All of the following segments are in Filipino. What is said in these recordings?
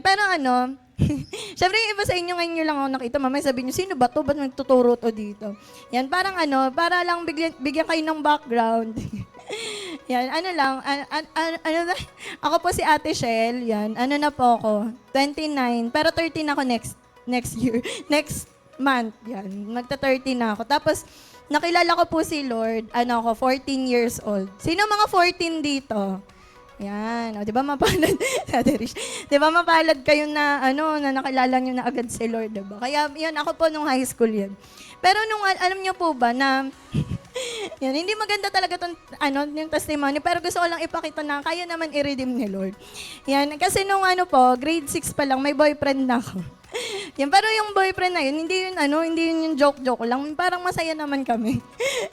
Pero ano, syempre yung iba sa inyo ngayon nyo lang ako nakita, mamaya sabihin nyo, sino ba to? Ba't nagtuturo to dito? Yan, parang ano, para lang bigyan kayo ng background. Yan, ano lang, ano na, ako po si Ate Shell, yan, ano na po ako, 29, pero 13 ako next year, next month, yan, magta-30 na ako. Tapos, nakilala ko po si Lord, ano ako, 14 years old. Sino mga 14 dito? Yan. O, di ba mapalad? Ate Rish. Di ba mapalad kayo na, ano, na nakilala nyo na agad si Lord, di ba? Kaya, yan, ako po nung high school yan. Pero nung, alam nyo po ba na, yan, hindi maganda talaga tong, ano, yung testimony, pero gusto ko lang ipakita na kaya naman i-redeem ni Lord. Yan, kasi nung ano po, grade 6 pa lang, may boyfriend na ako. Yan, pero yung boyfriend na yun, hindi yun yung joke-joke lang. Parang masaya naman kami.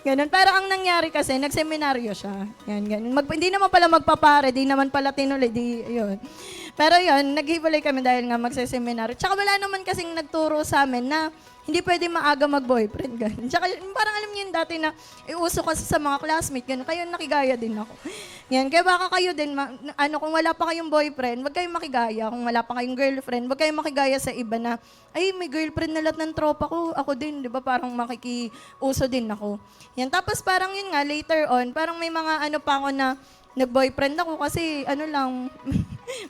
Ganun. Pero ang nangyari kasi, nagseminaryo siya. Yan, ganun. Hindi naman pala magpapare, di naman pala tinuloy, di, yun. Pero yun, naghiwalay kami dahil nga magseseminaryo. Tsaka wala naman kasing nagturo sa amin na hindi pwede maaga mag-boyfriend, ganun. Tsaka parang alam niyo yung dati na iuso kasi sa mga classmate, ganun. Kaya nakigaya din ako. Yan, kaya baka kayo din, ano, kung wala pa kayong boyfriend, wag kayong makigaya. Kung wala pa kayong girlfriend, wag kayong makigaya sa iba na, ay, may girlfriend na lahat ng tropa ko, ako din, di ba? Parang makikiuso din ako. Yan, tapos parang yun nga, later on, parang may mga ano pa ako na, nag-boyfriend ako kasi ano lang,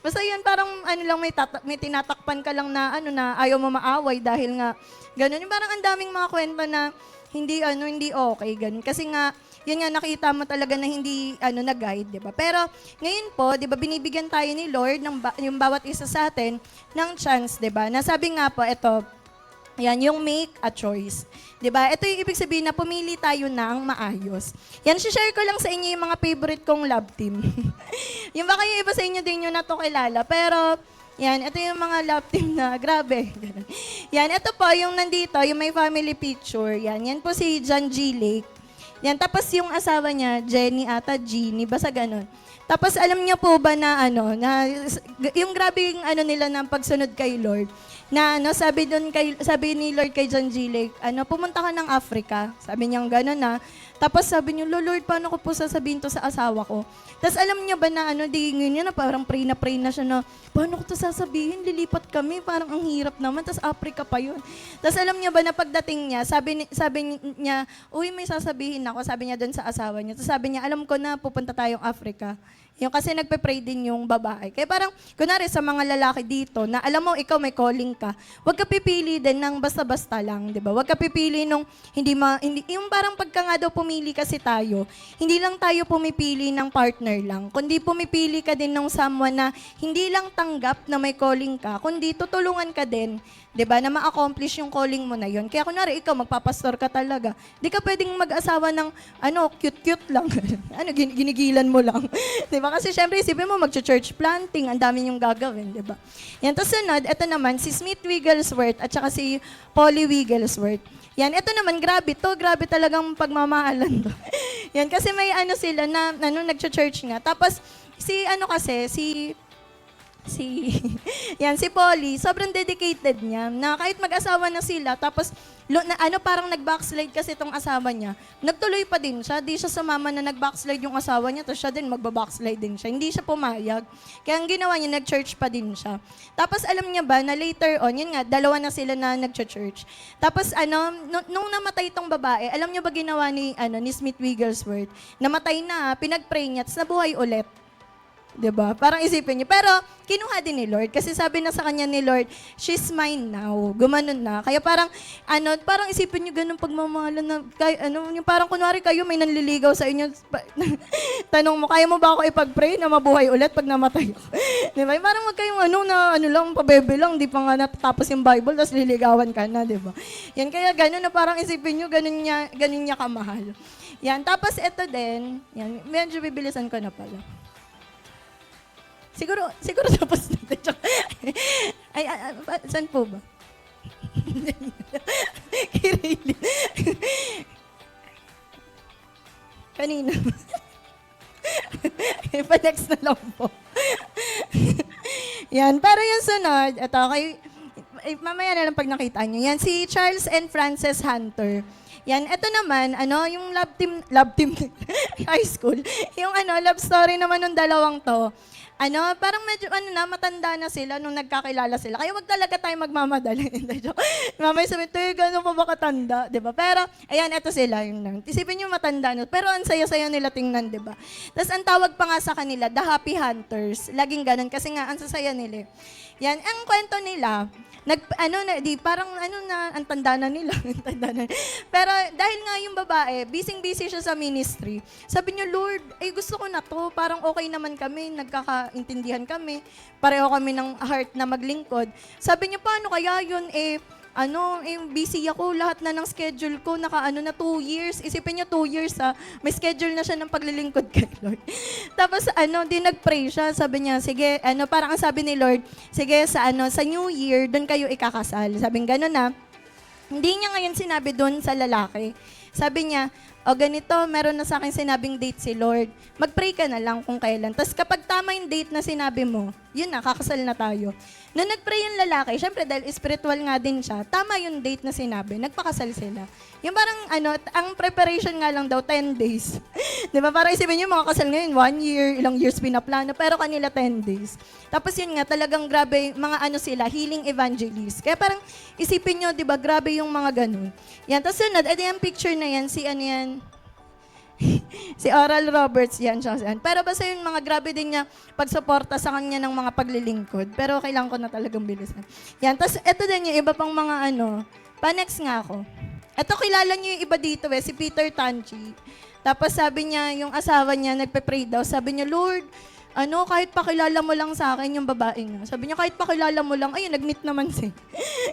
basta yun parang ano lang may tinatakpan ka lang na ano na ayaw mo maaway dahil nga ganun. Yung parang ang daming mga kwento na hindi okay ganun. Kasi nga yun nga nakita mo talaga na hindi ano na-guide, 'di ba? Pero ngayon po, 'di ba, binibigyan tayo ni Lord ng yung bawat isa sa atin ng chance, 'di ba? Nasabi nga po ito, yan, yung make a choice. 'Di ba? Ito yung ibig sabihin na pumili tayo ng maayos. Yan, share ko lang sa inyo yung mga favorite kong love team. Yung baka yung iba sa inyo din yun na to kilala. Pero, yan, ito yung mga love team na grabe. Yan, ito po yung nandito, yung may family picture. Yan po si John G. Lake. Yan, tapos yung asawa niya, Jenny ata, Jeannie, basta ganun. Tapos alam niyo po ba na ano, na yung grabe yung ano nila ng pagsunod kay Lord, na ano, sabi ni Lord kay John G. Lake, ano, pumunta ka ng Africa. Sabi niya gano'n na. Tapos sabi niyo, Lord, paano ko po sasabihin to sa asawa ko? Tapos alam niya ba na ano, di niya na parang pray na siya na, paano ko to sasabihin? Lilipat kami, parang ang hirap naman. Tapos Africa pa yun. Tapos alam niya ba na pagdating niya, sabi niya, uy, may sasabihin ako. Sabi niya doon sa asawa niya. Tapos sabi niya, alam ko na pupunta tayong Africa. Yung kasi nagpe-pray din yung babae. Kaya parang, kunwari sa mga lalaki dito, na alam mo, ikaw may calling ka, huwag ka pipili din ng basta-basta lang, di ba? Huwag ka pipili nung yung parang pagka nga daw pumili kasi tayo, hindi lang tayo pumipili ng partner lang, kundi pumipili ka din ng someone na hindi lang tanggap na may calling ka, kundi tutulungan ka din, 'di ba, na ma-accomplish yung calling mo na yon. Kaya kunwari ikaw magpapastor ka talaga, di ka pwedeng mag-asawa ng ano, cute-cute lang. Ano, ginigilan mo lang. 'Di ba? Kasi syempre isipin mo magcho-church planting, ang dami yung gagawin, 'di ba? Yan, tapos sunod, ito naman si Smith Wigglesworth at saka si Polly Wigglesworth. Yan, ito naman, grabe talagang pagmamahalan to. Yan, kasi may ano sila na, ano, nagcho-church nga. Tapos, si Polly, sobrang dedicated niya, na kahit mag-asawa na sila, tapos, parang nag-backslide kasi itong asawa niya, nagtuloy pa din siya, di siya sumama na nag-backslide yung asawa niya, tapos siya din magba-backslide din siya, hindi siya pumayag. Kaya ang ginawa niya, nag-church pa din siya. Tapos alam niya ba, na later on, yun nga, dalawa na sila na nag-church. Tapos nung namatay itong babae, alam niya ba ginawa ni Smith Wigglesworth? Namatay na, pinag-pray niya, tapos nabuhay ulit. 'Di ba? Parang isipin niyo. Pero kinuha din ni Lord kasi sabi na sa kanya ni Lord, she's mine now. Gumanon na. Kaya parang parang isipin niyo ganung pagmamahalan na yung parang kunwari kayo may nanliligaw sa inyo. Tanong mo, kaya mo ba ako ipag-pray na mabuhay ulit pag namatay ako? 'Di ba? Parang wag kayong lang pabebe lang, di pa nga natatapos yung Bible tapos liligawan ka na, 'di ba? Yan, kaya ganun na parang isipin niyo ganun niya kamahal. Yan, tapos ito din, yan, medyo bibilisan ko na pala. Siguro tapos natin. Saan po ba? Kirili. Kanina. Pa-next na lang po. Yan, para yung sunod, ito, mamaya na lang pag nakita nyo. Yan, si Charles and Frances Hunter. Yan, ito naman, yung love team high school. Yung love story naman ng dalawang to. parang medyo matanda na sila nung nagkakilala sila. Kaya wag talaga tayo magmamadali. Mamaya sabihin, "Te, gano'n pa ba katanda?" 'Di ba? Pero ayan, eto sila yung lang. Isipin niyo matanda na, pero ang saya-saya nila tingnan, 'di ba? Tapos ang tawag pa nga sa kanila, the happy hunters. Laging ganun kasi nga ang sasaya nila. Yan, ang kwento nila, ang tanda na nila. Ang tanda na. Pero dahil nga yung babae, busy siya sa ministry. Sabi niya, "Lord, gusto ko na to. Parang okay naman kami, nagkakaintindihan kami. Pareho kami ng heart na maglingkod." Sabi niya, "Paano kaya yun? Busy ako, lahat na ng schedule ko, na 2 years. Isipin niyo 2 years may schedule na siya ng paglilingkod kay Lord. Tapos nag-pray siya, sabi niya, sige, parang ang sabi ni Lord, sige, sa New Year, doon kayo ikakasal. Sabi gano'n na, hindi niya ngayon sinabi doon sa lalaki. Sabi niya, ganito, meron na sa akin sinabing date si Lord. Mag-pray ka na lang kung kailan. Tapos kapag tama yung date na sinabi mo, yun na, kakasal na tayo. Nung nag-pray yung lalaki, syempre dahil spiritual nga din siya, tama yung date na sinabi, nagpakasal sila. Yung parang, ang preparation nga lang daw, 10 days. Di ba? Para isipin nyo, mga kasal ngayon, 1 year, ilang years pinaplano, pero kanila 10 days. Tapos yun nga, talagang grabe, mga sila, healing evangelists. Kaya parang isipin nyo, di ba, grabe yung mga ganun. Yan, tapos sunod, yung picture na yan, si si Oral Roberts yan siya. Pero basta yung mga grabe din niya pagsuporta sa kanya ng mga paglilingkod. Pero kailangan ko na talagang bilisan. Yan, tapos ito din yung iba pang mga pa-next nga ako. Ito kilala niyo yung iba dito si Peter Tanchi. Tapos sabi niya, yung asawa niya nagpe-pray daw. Sabi niya, "Lord, kahit pakilala mo lang sa akin yung babae nga." Sabi niya, "Kahit pakilala mo lang," ayun, nag-meet naman siya.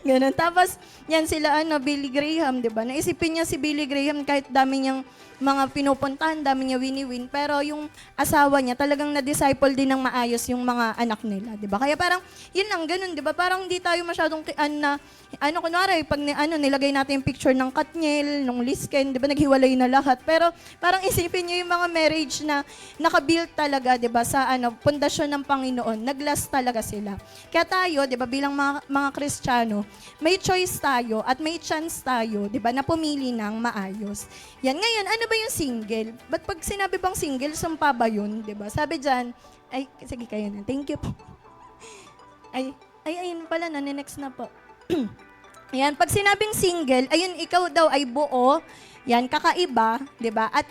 Ganun. Tapos, yan sila, Billy Graham, di ba? Naisipin niya si Billy Graham, kahit dami niyang mga pinupuntahan, dami niya wini-win, pero yung asawa niya talagang na-disciple din ng maayos yung mga anak nila, di ba? Kaya parang, yun lang, ganun, di ba? Parang hindi tayo masyadong, kunwari, pag nilagay natin yung picture ng Katniel, ng Lisken, di ba, naghiwalay na lahat. Pero parang isipin niyo yung mga marriage na nakabuild talaga, di ba, sa pundasyon ng Panginoon, naglast talaga sila. Kaya tayo, di ba, bilang mga Kristiyano, may choice tayo at may chance tayo, di ba, na pumili ng maayos. Yan, ngayon, ano ba yung single? Ba't pag sinabi bang single, sumpa ba yun? Diba? Sabi dyan, sige kayo na. Thank you po. Ayun pala, next na po. Ayan, pag sinabing single, ayun, ikaw daw ay buo, yan, kakaiba, 'di ba? At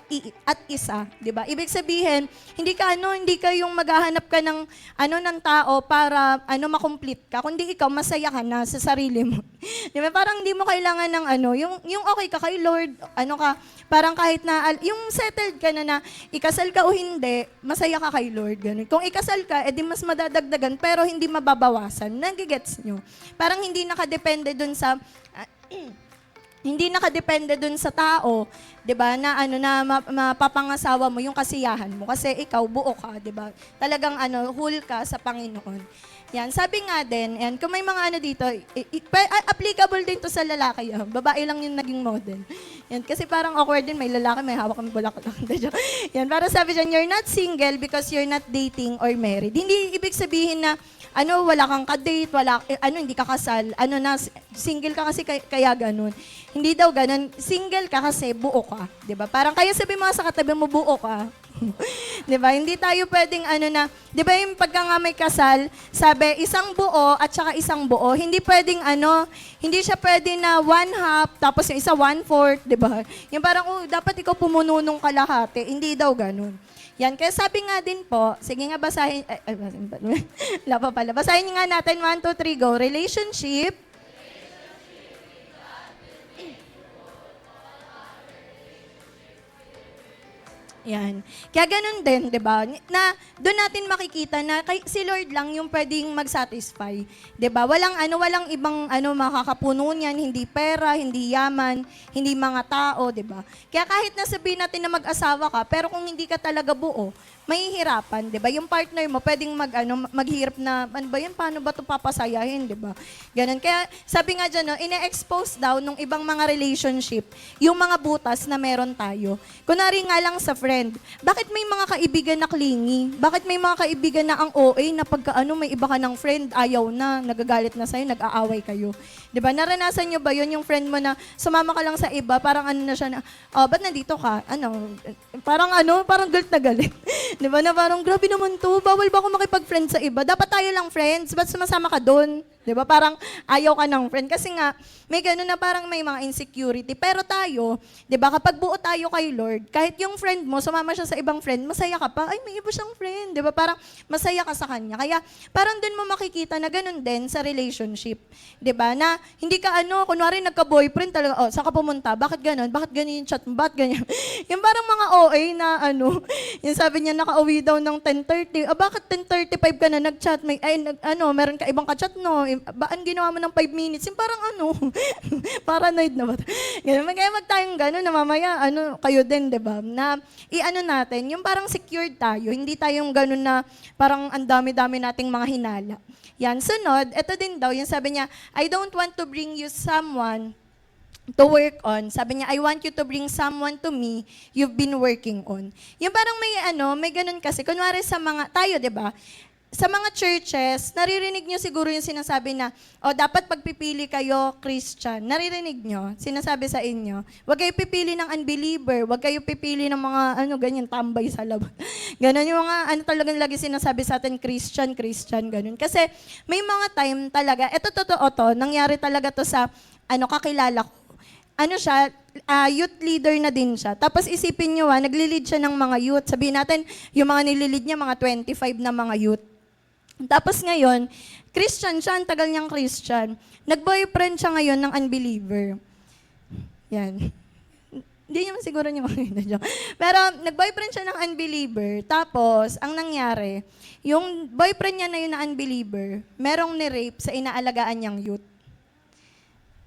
isa, 'di ba? Ibig sabihin, hindi ka yung maghahanap ka ng ng tao para ma-complete ka, kundi ikaw masaya ka na sa sarili mo. 'Di ba? Parang hindi mo kailangan ng yung okay ka kay Lord, parang kahit na yung settled ka na ikasal ka o hindi, masaya ka kay Lord, ganun. Kung ikasal ka, edi mas madadagdagan pero hindi mababawasan. Nagigets nyo? Parang hindi nakadepende dun sa hindi nakadepende dun sa tao, 'di ba? Na mapapangasawa mo yung kasiyahan mo kasi ikaw buo ka, 'di ba? Talagang whole ka sa Panginoon. Yan, sabi nga din, and kung may mga dito, applicable din to sa lalaki. Babae lang yung naging model. Yan, kasi parang awkward din, may lalaki, may hawak kami bulaklak. Yan, para sabi dyan, you're not single because you're not dating or married. Hindi ibig sabihin na wala kang ka-date, hindi ka kasal, single ka kasi kaya ganun. Hindi daw ganun. Single ka kasi buo ka, 'di ba? Parang kaya sabi mo sa katabi mo buo ka. 'Di ba? Hindi tayo pwedeng 'di ba yung pagka nga may kasal, sabi isang buo at saka isang buo. Hindi pwedeng hindi siya pwede na 1/2 tapos yung isa 1/4, 'di ba? Yung parang dapat ikaw pumuno nung kalahati. Hindi daw ganun. Yan, kaya sabi nga din po, sige nga basahin, wala pa pala. Basahin nga natin, 1, 2, 3, go. Relationship. Yan. Kaya ganun din, 'di ba? Na doon natin makikita na si Lord lang yung pwedeng mag-satisfy, 'di ba? Walang ibang makakapuno niyan, hindi pera, hindi yaman, hindi mga tao, 'di ba? Kaya kahit nasabihin natin na mag-asawa ka, pero kung hindi ka talaga buo, mahihirapan, 'di ba? Yung partner mo pwedeng maghirap na paano ba 'to papasayahin, 'di ba? Ganun. Kaya sabi nga diyan, ine-expose daw nung ibang mga relationship yung mga butas na meron tayo. Kunwari nga lang sa friend, bakit may mga kaibigan na clingy? Bakit may mga kaibigan na ang OA na pagka may iba ka ng friend, ayaw na, nagagalit na sa'yo, nag-aaway kayo? 'Di ba? Naranasan nyo ba yun yung friend mo na sumama ka lang sa iba, parang na siya na, ba't nandito ka? Parang galit na galit. Di ba na parang, grabe naman to, bawal ba ako makipag-friend sa iba? Dapat tayo lang friends, ba't sumasama ka doon? Di ba? Parang ayaw ka ng friend. Kasi nga, may gano'n na parang may mga insecurity. Pero tayo, di ba, kapag buo tayo kay Lord, kahit yung friend mo, sumama siya sa ibang friend, masaya ka pa, ay, may iba siyang friend. Di ba? Parang masaya ka sa kanya. Kaya parang doon mo makikita na gano'n din sa relationship. Di ba? Na hindi ka kunwari nagka-boyfriend talaga, saan ka pumunta? Bakit gano'n? Bakit ganyan yung chat mo? Bakit ganyan? Yung parang mga OA na yung sabi niya nakauwi daw ng 10:30. Bakit 10:35 ka na nag-chat? Meron ka ibang ka-chat, no? Baan ginawa mo ng 5 minutes? Yung parang paranoid na ba? Ganun. Kaya magtayong gano'n na mamaya, kayo din, di ba? Na natin, yung parang secured tayo. Hindi tayong gano'n na parang ang dami-dami nating mga hinala. Yan, sunod, ito din daw, yung sabi niya, I don't want to bring you someone to work on. Sabi niya, I want you to bring someone to me you've been working on. Yung parang may ganun kasi. Kunwari sa mga, tayo, di ba? Sa mga churches, naririnig nyo siguro yung sinasabi na, dapat pagpipili kayo, Christian. Naririnig nyo? Sinasabi sa inyo. Huwag kayo pipili ng unbeliever. Huwag kayo pipili ng mga, ganyan, tambay sa labas. Ganon yung mga, talagang lagi sinasabi sa atin, Christian, ganon. Kasi may mga time talaga, eto totoo to, nangyari talaga to sa, kakilala ko. Siya, youth leader na din siya. Tapos isipin nyo, nagli-lead siya ng mga youth. Sabihin natin, yung mga nililid niya, mga 25 na mga youth. Tapos ngayon, Christian siya, ang tagal niyang Christian. Nag-boyfriend siya ngayon ng unbeliever. Yan. Hindi naman siguro niyo makikita. Pero nag-boyfriend siya ng unbeliever. Tapos, ang nangyari, yung boyfriend niya na yun na unbeliever, merong ni-rape sa inaalagaan niyang youth.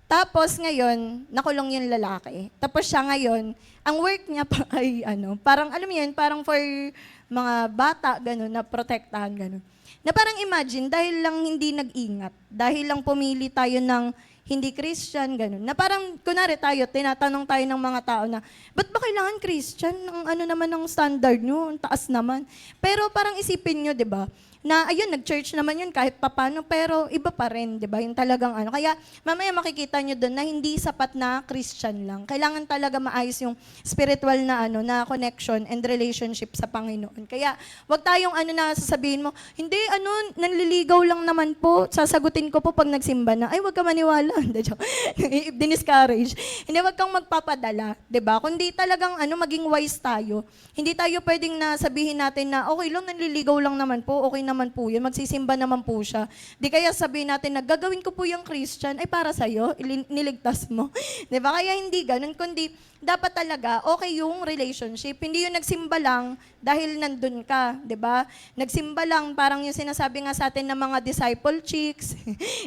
Tapos ngayon, nakulong yung lalaki. Tapos siya ngayon, ang work niya pa ay parang alam mo yun, parang for mga bata, gano'n, na protektahan, gano'n. Na parang imagine, dahil lang hindi nag-ingat, dahil lang pumili tayo ng hindi Christian, gano'n. Na parang, kunwari tayo, tinatanong tayo ng mga tao na, ba't ba kailangan Christian? Ang naman ng standard nyo, ang taas naman. Pero parang isipin nyo, di ba? Na ayun, nag-church naman yun kahit papano, pero iba pa rin, di ba? Yung talagang Kaya mamaya makikita nyo doon na hindi sapat na Christian lang. Kailangan talaga maayos yung spiritual na na connection and relationship sa Panginoon. Kaya wag tayong na sasabihin mo, hindi nanliligaw lang naman po, sasagutin ko po pag nagsimba na, ay wag ka maniwala. Diniscourage. Hindi, wag kang magpapadala, di ba? Kundi talagang maging wise tayo. Hindi tayo pwedeng na sabihin natin na, okay lang, nanliligaw lang naman po, okay naman po yun, magsisimba naman po siya. Di kaya sabihin natin na gagawin ko po yung Christian, ay para sa'yo, niligtas mo. Di ba? Kaya hindi ganun, kundi dapat talaga okay yung relationship. Hindi yung nagsimba lang dahil nandun ka, di ba? Nagsimba lang, parang yung sinasabi nga sa atin ng mga disciple chicks,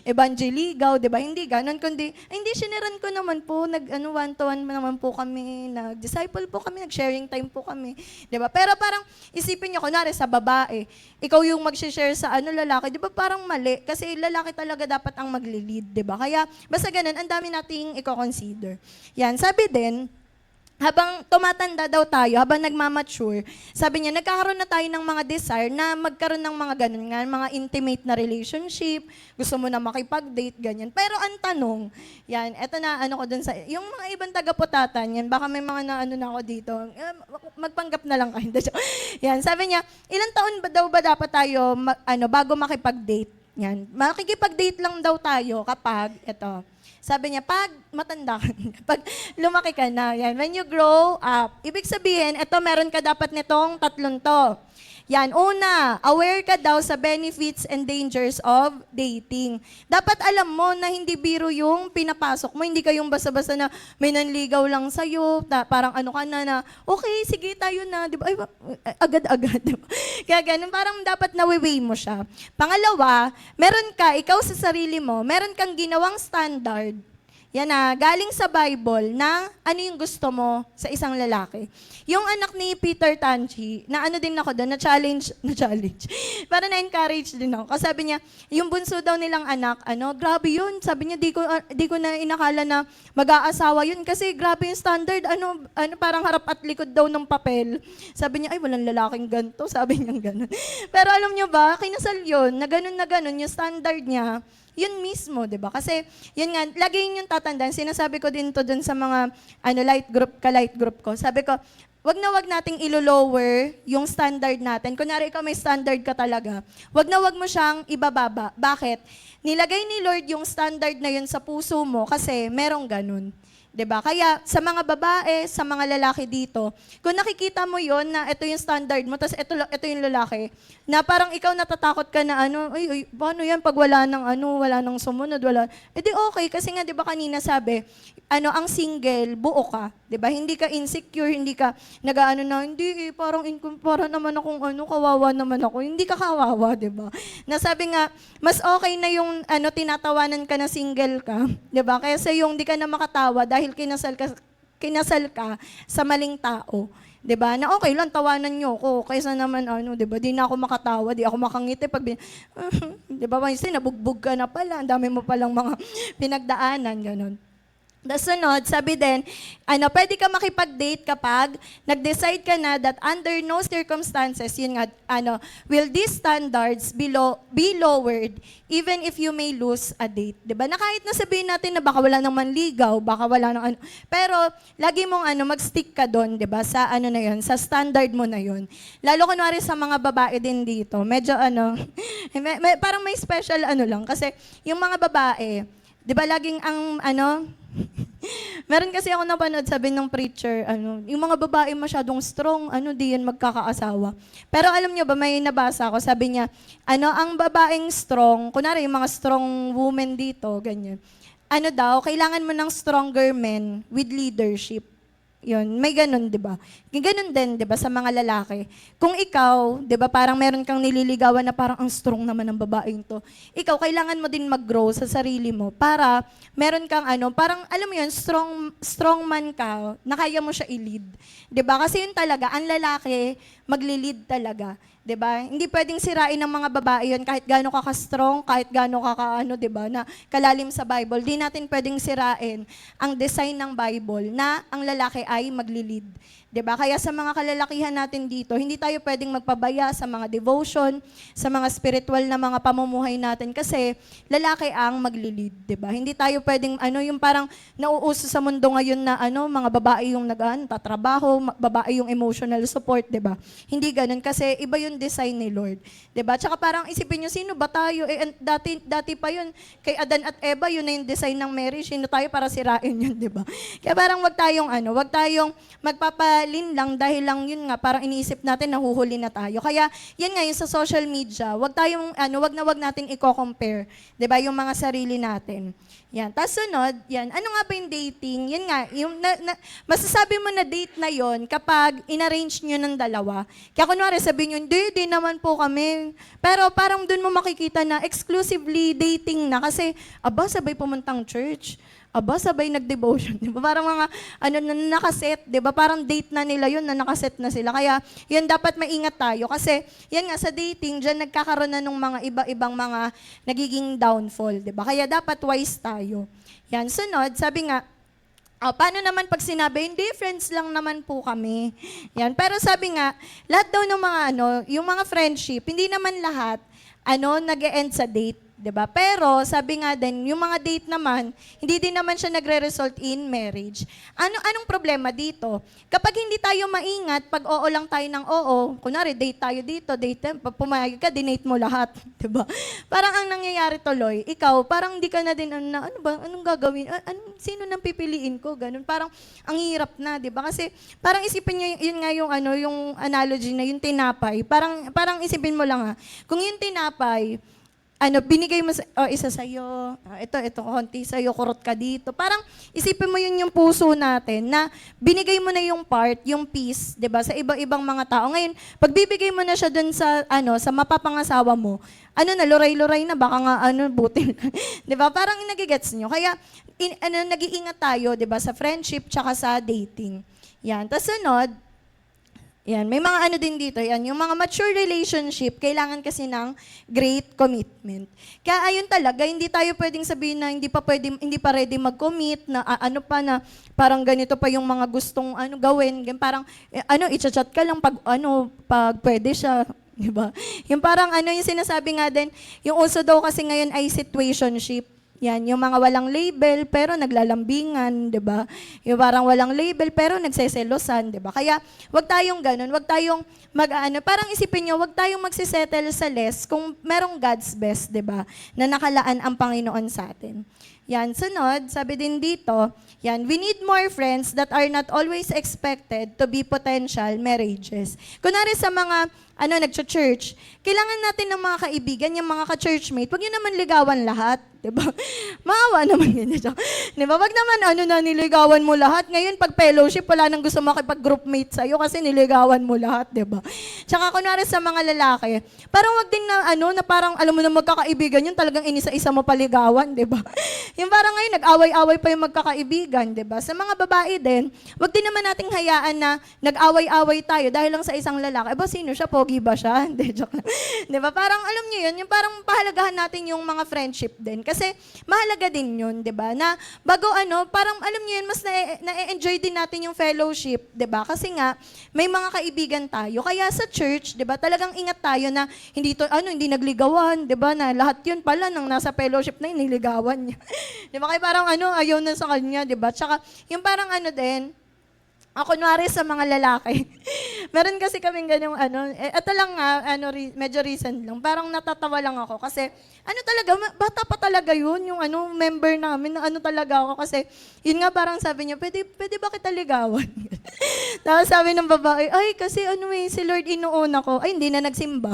evangeligaw, di ba? Hindi ganun, kundi, hindi, siniran ko naman po, one-to-one naman po kami, nag-disciple po kami, nag-sharing time po kami, di ba? Pero parang isipin nyo, kunwari sa babae, ikaw yung mag-share sa lalaki, di ba parang mali? Kasi lalaki talaga dapat ang magli-lead, di ba? Kaya, basta ganun, ang dami nating i-consider. Yan, sabi din, habang tumatanda daw tayo, habang nagmamature, sabi niya, nagkakaroon na tayo ng mga desire na magkaroon ng mga ganun nga, mga intimate na relationship, gusto mo na makipag-date, ganyan. Pero ang tanong, yan, eto na ko dun sa, yung mga ibang taga-putatan, yan, baka may mga na ako dito, magpanggap na lang kayo. Yan, sabi niya, ilang taon ba daw ba dapat tayo, bago makipag-date? Yan, makikipag-date lang daw tayo kapag, sabi niya, pag matanda ka na, pag lumaki ka na, yan, when you grow up, ibig sabihin, meron ka dapat nitong tatlong to. Yan, una, aware ka daw sa benefits and dangers of dating. Dapat alam mo na hindi biro yung pinapasok mo, hindi kayong basta-basta na may nanligaw lang sa'yo, parang ka na, okay, sige tayo na, di ba? Ay, agad-agad, di ba? Kaya ganun, parang dapat nawiweigh mo siya. Pangalawa, ikaw sa sarili mo, meron kang ginawang standard, yan galing sa Bible na ano yung gusto mo sa isang lalaki. Yung anak ni Peter Tanchi, na din ako doon, na-challenge. Para na-encourage din ako. Kasi sabi niya, yung bunso daw nilang anak, grabe yun. Sabi niya, di ko na inakala na mag-aasawa yun. Kasi grabe yung standard, parang harap at likod daw ng papel. Sabi niya, ay, walang lalaking ganito. Sabi niya gano'n. Pero alam niyo ba, kinasal yun, na gano'n yung standard niya, yun mismo, di ba? Kasi, yun nga, lagi yung tatandaan, sinasabi ko din to dun sa mga light group ko. Sabi ko, wag nating ilo-lower yung standard natin. Kunyari ikaw may standard ka talaga, wag mo siyang ibababa. Bakit? Nilagay ni Lord yung standard na yun sa puso mo kasi merong ganun. 'Di ba? Kaya sa mga babae, sa mga lalaki dito, kung nakikita mo 'yon na ito yung standard mo, tapos ito yung lalaki, na parang ikaw natatakot ka na ay, paano yan pag wala nang sumunod, wala. Di okay kasi nga 'di ba kanina sabi, ang single, buo ka, 'di ba? Hindi ka insecure, hindi ka hindi parang para naman akong kawawa naman ako. Hindi ka kawawa, 'di ba? Nasabi nga, mas okay na yung tinatawanan ka na single ka, 'di ba? Kaysa yung di ka na makatawa dahil kinasal ka sa maling tao. 'Di ba? Na okay lang tawanan niyo ako kaysa naman 'di ba? Di na ako makatawa, di ako makangiti pag 'di ba? Kasi nabugbog ka na pala, ang dami mo palang mga pinagdaanan, ganun. Sunod, sabi din, pwede ka makipag-date kapag nag-decide ka na that under no circumstances, yun nga, will these standards be lowered even if you may lose a date. Diba? Na kahit nasabihin natin na baka wala nang manligaw, baka wala nang pero lagi mong mag-stick ka doon, diba? Sa na yun, sa standard mo na yun. Lalo kunwari sa mga babae din dito, medyo parang may special lang, kasi yung mga babae, diba laging meron kasi ako napanood, sabi ng preacher, yung mga babae masyadong strong, di yan magkakaasawa. Pero alam niyo ba, may nabasa ako, sabi niya, ang babaeng strong, kunwari yung mga strong women dito, ganyan, kailangan mo ng stronger men with leadership. Yun, may ganun, 'di ba? Ganun din, 'di ba, sa mga lalaki. Kung ikaw, 'di ba, parang meron kang nililigawan na parang ang strong naman ng babaeng 'to. Ikaw kailangan mo din mag-grow sa sarili mo para meron kang parang alam mo 'yun, strong man ka, na kaya mo siya i-lead. 'Di ba? Kasi yun talaga, ang lalaki magli-lead talaga. 'Di ba? Hindi pwedeng sirain ng mga babae 'yon kahit gaano ka ka-strong, kahit gaano ka 'di ba, na kalalim sa Bible. Di natin pwedeng sirain ang design ng Bible na ang lalaki ay magli-lead. 'Di ba? Kaya sa mga kalalakihan natin dito, hindi tayo pwedeng magpabaya sa mga devotion, sa mga spiritual na mga pamumuhay natin kasi lalaki ang magli-lead, 'di ba? Hindi tayo pwedeng yung parang nauuso sa mundo ngayon na mga babae yung tatrabaho, babae yung emotional support, 'di ba? Hindi ganoon kasi iba yung design ni Lord. 'Di ba? Tsaka parang isipin niyo, sino ba tayo? Dati pa yun, kay Adan at Eva, yun na yung design ng marriage. Sino tayo para sirain yun, 'di ba? Kaya parang wag tayong magpapalin lang dahil lang yun nga, parang iniisip natin nahuhuli na tayo. Kaya yan nga, yung sa social media, wag nating i-compare, 'di ba? Yung mga sarili natin. Yan. Tapos sunod, yan. Ano nga ba yung dating? Yan nga, yung masasabi mo na date na yon kapag inarrange nyo ng dalawa. Kaya kunwari sabihin nyo, hindi naman po kami. Pero parang dun mo makikita na exclusively dating na kasi, sabay pumuntang church. Sabay nag-devotion. Diba? Parang mga, nakaset. Diba? Parang date na nila yun, na nakaset na sila. Kaya, yan dapat maingat tayo. Kasi, yan nga, sa dating, dyan nagkakaroon na ng mga iba-ibang mga nagiging downfall. Diba? Kaya dapat wise tayo. Yan, sunod, sabi nga, paano naman pag sinabi, hindi, friends lang naman po kami. Yan, pero sabi nga, lahat daw ng mga, yung mga friendship, hindi naman lahat, nag-e-end sa date. 'Di ba? Pero sabi nga din, yung mga date naman, hindi din naman siya nagre-result in marriage. Anong problema dito? Kapag hindi tayo maingat, pag oo lang tayo ng oo, kunwari date tayo dito, pag pumayag ka, dinate mo lahat, 'di ba? Parang ang nangyayari tuloy, ikaw parang hindi ka na din anong gagawin? Sino nang pipiliin ko? Ganun. Parang ang hirap na, 'di ba? Kasi parang isipin niyo yun nga yung analogy na yung tinapay. Parang isipin mo lang kung yung tinapay binigay mo isa sa'yo, ito, konti sa'yo, kurot ka dito. Parang isipin mo yun yung puso natin na binigay mo na yung part, yung piece, 'di ba, sa iba-ibang mga tao. Ngayon, pag bibigay mo na siya dun sa sa mapapangasawa mo, luray-luray na, baka nga buti. 'Di ba? Parang nagigets nyo. Kaya nag-iingat tayo, 'di ba, sa friendship tsaka sa dating. Yan. Tas sunod, yan, may mga din dito, yan, yung mga mature relationship, kailangan kasi ng great commitment. Kaya ayun talaga, hindi tayo pwedeng sabihin na hindi pa ready mag-commit, na na parang ganito pa yung mga gustong gawin, parang i-chat ka lang pag pwede siya, di ba? Yung parang yung sinasabi nga din, yung uso daw kasi ngayon ay situationship. Yan, yung mga walang label pero naglalambingan, 'di ba? Yung parang walang label pero nagseselosan, 'di ba? Kaya wag tayong ganun, wag tayong parang isipin niyo, wag tayong magsisettle sa less kung merong God's best, 'di ba? Na nakalaan ang Panginoon sa atin. Yan, sunod, sabi din dito, yan, we need more friends that are not always expected to be potential marriages. Kunwari sa mga nagcho-church, kailangan natin ng mga kaibigan, yung mga ka-churchmate, wag niyo naman ligawan lahat, 'di ba? Maawa naman yun. 'Di ba? Wag naman niligawan mo lahat. Ngayon pag fellowship, wala nang gusto makipag-groupmate sa iyo kasi niligawan mo lahat, 'di ba? Tsaka kunwari sa mga lalaki, parang wag din na parang alam mo na magkakaibigan yun, talagang inisa-isa mo paligawan, 'di ba? Yung parang ngayon nag-away-away pa yung magkakaibigan, 'di ba? Sa mga babae din, wag din naman nating hayaan na nag-away-away tayo dahil lang sa isang lalaki. Ba sino siya? Pogi ba siya? Hindi, joke lang. 'Di ba? Parang alam niyo yun, yung parang pahalagahan natin yung mga friendship din. Kasi mahalaga din yun, 'di ba? Na bago parang alam niyo yun, mas na-enjoy din natin yung fellowship, 'di ba? Kasi nga may mga kaibigan tayo. Kaya sa church, 'di ba? Talagang ingat tayo na hindi nagligawan, 'di ba? Na lahat yun pala nang nasa fellowship na yun, niligawan niya. 'Di ba? Kaya parang ayaw na sa kanya, 'di ba? Tsaka yung parang din, kunwari sa mga lalaki, meron kasi kaming ganyang ito lang nga, medyo recent lang, parang natatawa lang ako kasi, talaga, bata pa talaga yun, yung member namin, na talaga ako kasi, yun nga parang sabi niya, pwede ba kita ligawan? Tapos sabi ng babae, ay, kasi si Lord inuuna ko, ay, hindi na nagsimba.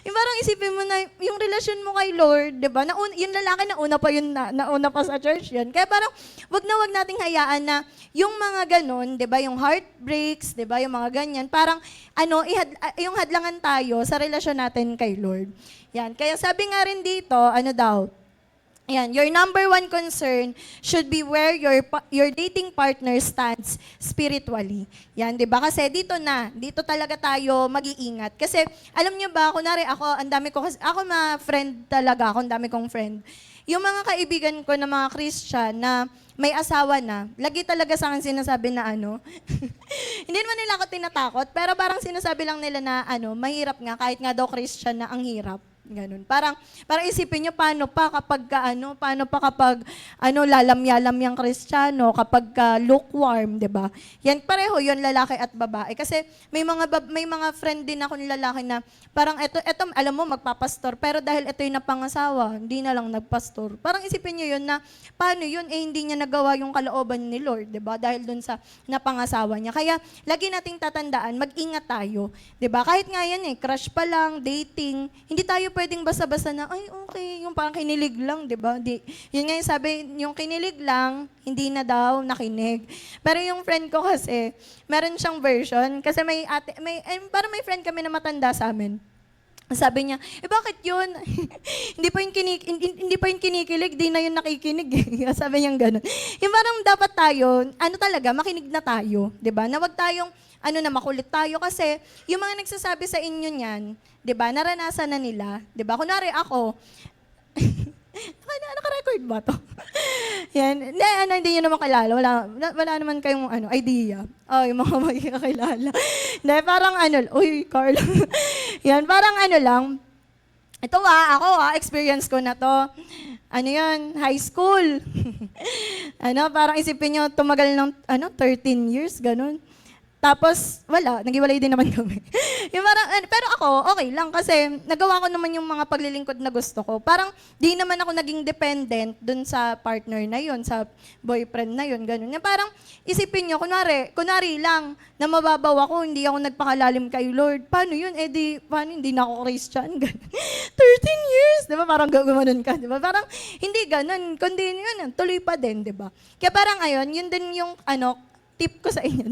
Yung parang isipin mo na, yung relasyon mo kay Lord, di ba, yung lalaki nauna pa sa church yan, kaya parang, wag nating hayaan na, yung mga ganon, di ba, yung heartbreaks, 'di ba, yung mga ganyan, parang yung hadlangan tayo sa relasyon natin kay Lord. Yan, kaya sabi nga rin dito, yan, your number one concern should be where your dating partner stands spiritually. Yan, 'di ba? Kasi dito talaga tayo mag-iingat. Kasi alam niyo ba, kunwari ako friend talaga, ang dami kong friend. Yung mga kaibigan ko na mga Christian na may asawa na, lagi talaga sa akin sinasabi na hindi naman nila ako tinatakot, pero parang sinasabi lang nila na mahirap nga, kahit nga daw Christian na ang hirap. Ganun. Parang isipin nyo, paano pa kapag lalamyalam yung Kristiyano, kapag lukewarm, 'di ba? Yan pareho 'yon, lalaki at babae. Kasi may mga friend din ako ng lalaki na parang eto alam mo magpapastor, pero dahil ito yung napangasawa, hindi na lang nagpastor. Parang isipin niyo 'yon na paano 'yun hindi niya nagawa yung kalooban ni Lord, 'di ba? Dahil doon sa napangasawa niya. Kaya lagi nating tatandaan, mag-ingat tayo, 'di ba? Kahit nga yan crush pa lang, dating, hindi tayo pwedeng basta-basta na, ay, okay, yung parang kinilig lang, di ba? Yun nga yung sabi, yung kinilig lang, hindi na daw nakinig. Pero yung friend ko kasi, meron siyang version, kasi parang may friend kami na matanda sa amin. Sabi niya, bakit yun? hindi pa yung kinikilig, di na yun nakikinig. Sabi niya gano'n. Yung parang dapat tayo, talaga, makinig na tayo, di ba? Na wag tayong, na makulit tayo kasi yung mga nagsasabi sa inyo niyan, 'di ba? Naranasan na nila, 'di ba? Kunwari ako, naka-record ba 'to? Yan. Hindi niyo naman kilala. Wala naman kayong idea. Yung mga magkakilala. Hindi, parang uy, Carl. Yan, parang lang. Ito ako experience ko na 'to. High school. Parang isipin niyo, tumagal ng 13 years, ganun. Tapos, wala, naghiwalay din naman kami. Pero ako, okay lang kasi nagawa ko naman yung mga paglilingkod na gusto ko. Parang di naman ako naging dependent dun sa partner na yun, sa boyfriend na yun, ganun. Parang isipin nyo, kunwari lang na mababaw ako, hindi ako nagpakalalim kay Lord. Paano yun? Paano hindi na ako Christian? 13 years, di ba? Parang gagamanon ka, di ba? Parang hindi ganun, kundi yun, tuloy pa din, di ba? Kaya parang yun din yung tip ko sa inyo.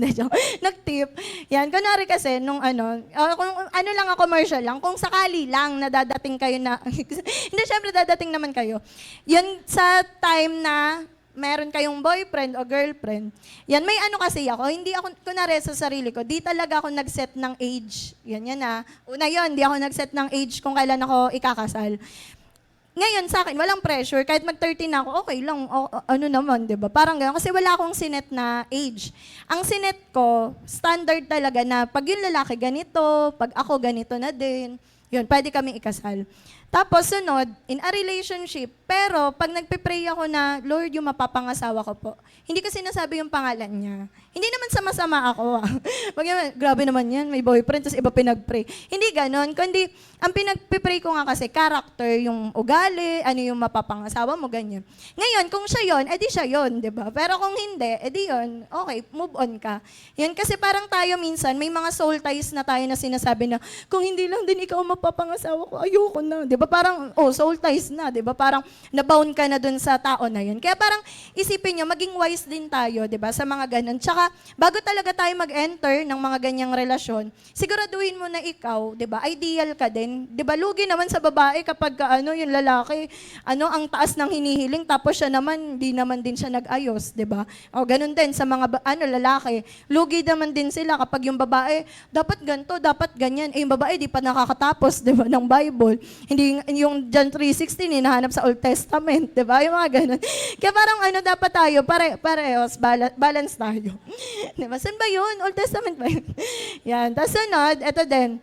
Nag-tip. Yan, kunwari kasi, kung lang commercial lang, kung sakali lang na dadating kayo na, hindi, syempre dadating naman kayo. Yun, sa time na meron kayong boyfriend o girlfriend, yan, may kasi ako, hindi ako, kunwari sa sarili ko, di talaga ako nag-set ng age. Una yun, di ako nag-set ng age kung kailan ako ikakasal. Ngayon, sa akin, walang pressure. Kahit mag-13 na ako, okay lang. Naman, di ba? Parang gano'n. Kasi wala akong sinet na age. Ang sinet ko, standard talaga na pag yung lalaki ganito, pag ako ganito na din. Yun, pwede kami ikasal. Tapos sunod, in a relationship, pero pag nagpe-pray ako na, Lord, yung mapapangasawa ko po, hindi kasi nasabi yung pangalan niya. Hindi naman sama-sama ako. Wag naman, grabe naman yan, may boyfriend, tapos iba pinag-pray. Hindi ganon, kundi ang pinag-pray ko nga kasi, character, yung ugali, ano yung mapapangasawa mo, ganyan. Ngayon, kung siya yon, edi siya yon, di ba? Pero kung hindi, edi yon, okay, move on ka. Yan kasi parang tayo minsan, may mga soul ties na tayo na sinasabi na, kung hindi lang din ikaw mapapangasawa ko, ayoko na, di ba? Parang, soul ties na, di ba? Parang nabound ka na dun sa tao na yun. Kaya parang isipin nyo, maging wise din tayo, di ba? Sa mga ganun. Tsaka, bago talaga tayo mag-enter ng mga ganyang relasyon, siguraduhin mo na ikaw, di ba? Ideal ka din. Di ba? Lugi naman sa babae kapag yung lalaki, ang taas ng hinihiling, tapos siya naman, di naman din siya nag-ayos, di ba? O, ganun din sa mga, lalaki. Lugi naman din sila kapag yung babae, dapat ganito, dapat ganyan. Eh, yung babae, di pa nakakatapos, di ba, ng Bible. Hindi yung John 3:16, hinahanap sa Old Testament, di ba? Yung mga ganun. Kaya parang dapat tayo, parehos, balance tayo. Di ba? Saan ba yun? Old Testament ba yun? Yan. Tapos sunod, eto din.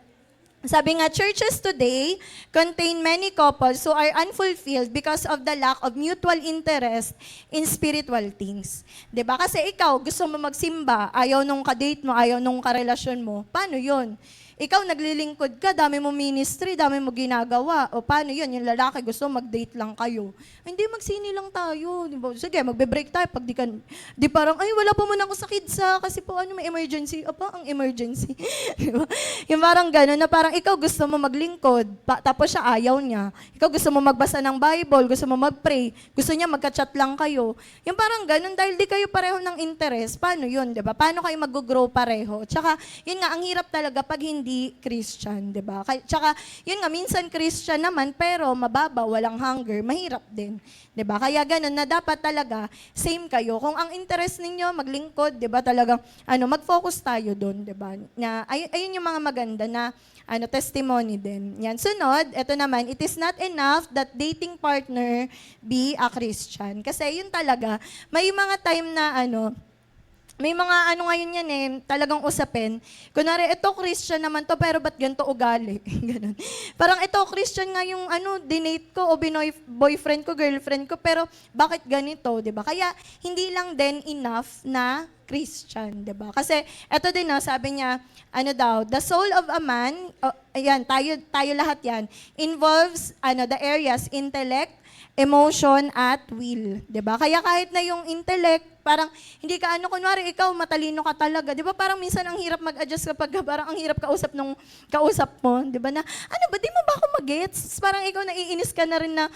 Sabi nga, churches today contain many couples who are unfulfilled because of the lack of mutual interest in spiritual things. 'Di ba? Kasi ikaw, gusto mo magsimba, ayaw nung ka-date mo, ayaw nung karelasyon mo. Paano yun? Ikaw, naglilingkod ka, dami mo ministry, dami mo ginagawa. O paano yun? Yung lalaki gusto mag-date lang kayo. Hindi, magsini lang tayo. Diba? Sige, magbe-break tayo. Pag di parang, ay, wala pa muna ako sa kids kasi po may emergency. Apa, ang emergency. Diba? Yung parang gano'n na parang ikaw gusto mo maglingkod, tapos siya ayaw niya. Ikaw gusto mo magbasa ng Bible, gusto mo mag-pray, gusto niya magka-chat lang kayo. Yung parang gano'n, dahil di kayo pareho ng interest, paano yun, diba? Paano kayo mag-grow pareho? Tsaka, yun nga, ang hirap talaga pag hindi Christian, di ba? Tsaka, yun nga, minsan Christian naman, pero mababa, walang hunger, mahirap din. Di ba? Kaya ganun na dapat talaga, same kayo. Kung ang interest ninyo, maglingkod, di ba? Talagang, mag-focus tayo doon, di ba? Ayun yung mga maganda na, testimony din. Yan. Sunod, ito naman, it is not enough that dating partner be a Christian. Kasi yun talaga, may mga time na, may mga ngayon yan talagang usapin. Kunwari, ito Christian naman to, pero ba't ganito ugali? Ganun. Parang ito Christian nga yung dinate ko o boyfriend ko, girlfriend ko, pero bakit ganito, di ba? Kaya hindi lang din enough na Christian, di ba? Kasi ito din, sabi niya, the soul of a man, ayan, tayo lahat yan, involves, the areas, intellect, emotion, at will. Di ba? Kaya kahit na yung intellect, parang hindi ka kunwari ikaw matalino ka talaga. 'Di ba? Parang minsan ang hirap mag-adjust kapag parang ang hirap kausap nung kausap mo, 'di ba? Na ba di mo ba ako mag-gets? Parang ikaw naiinis ka na rin na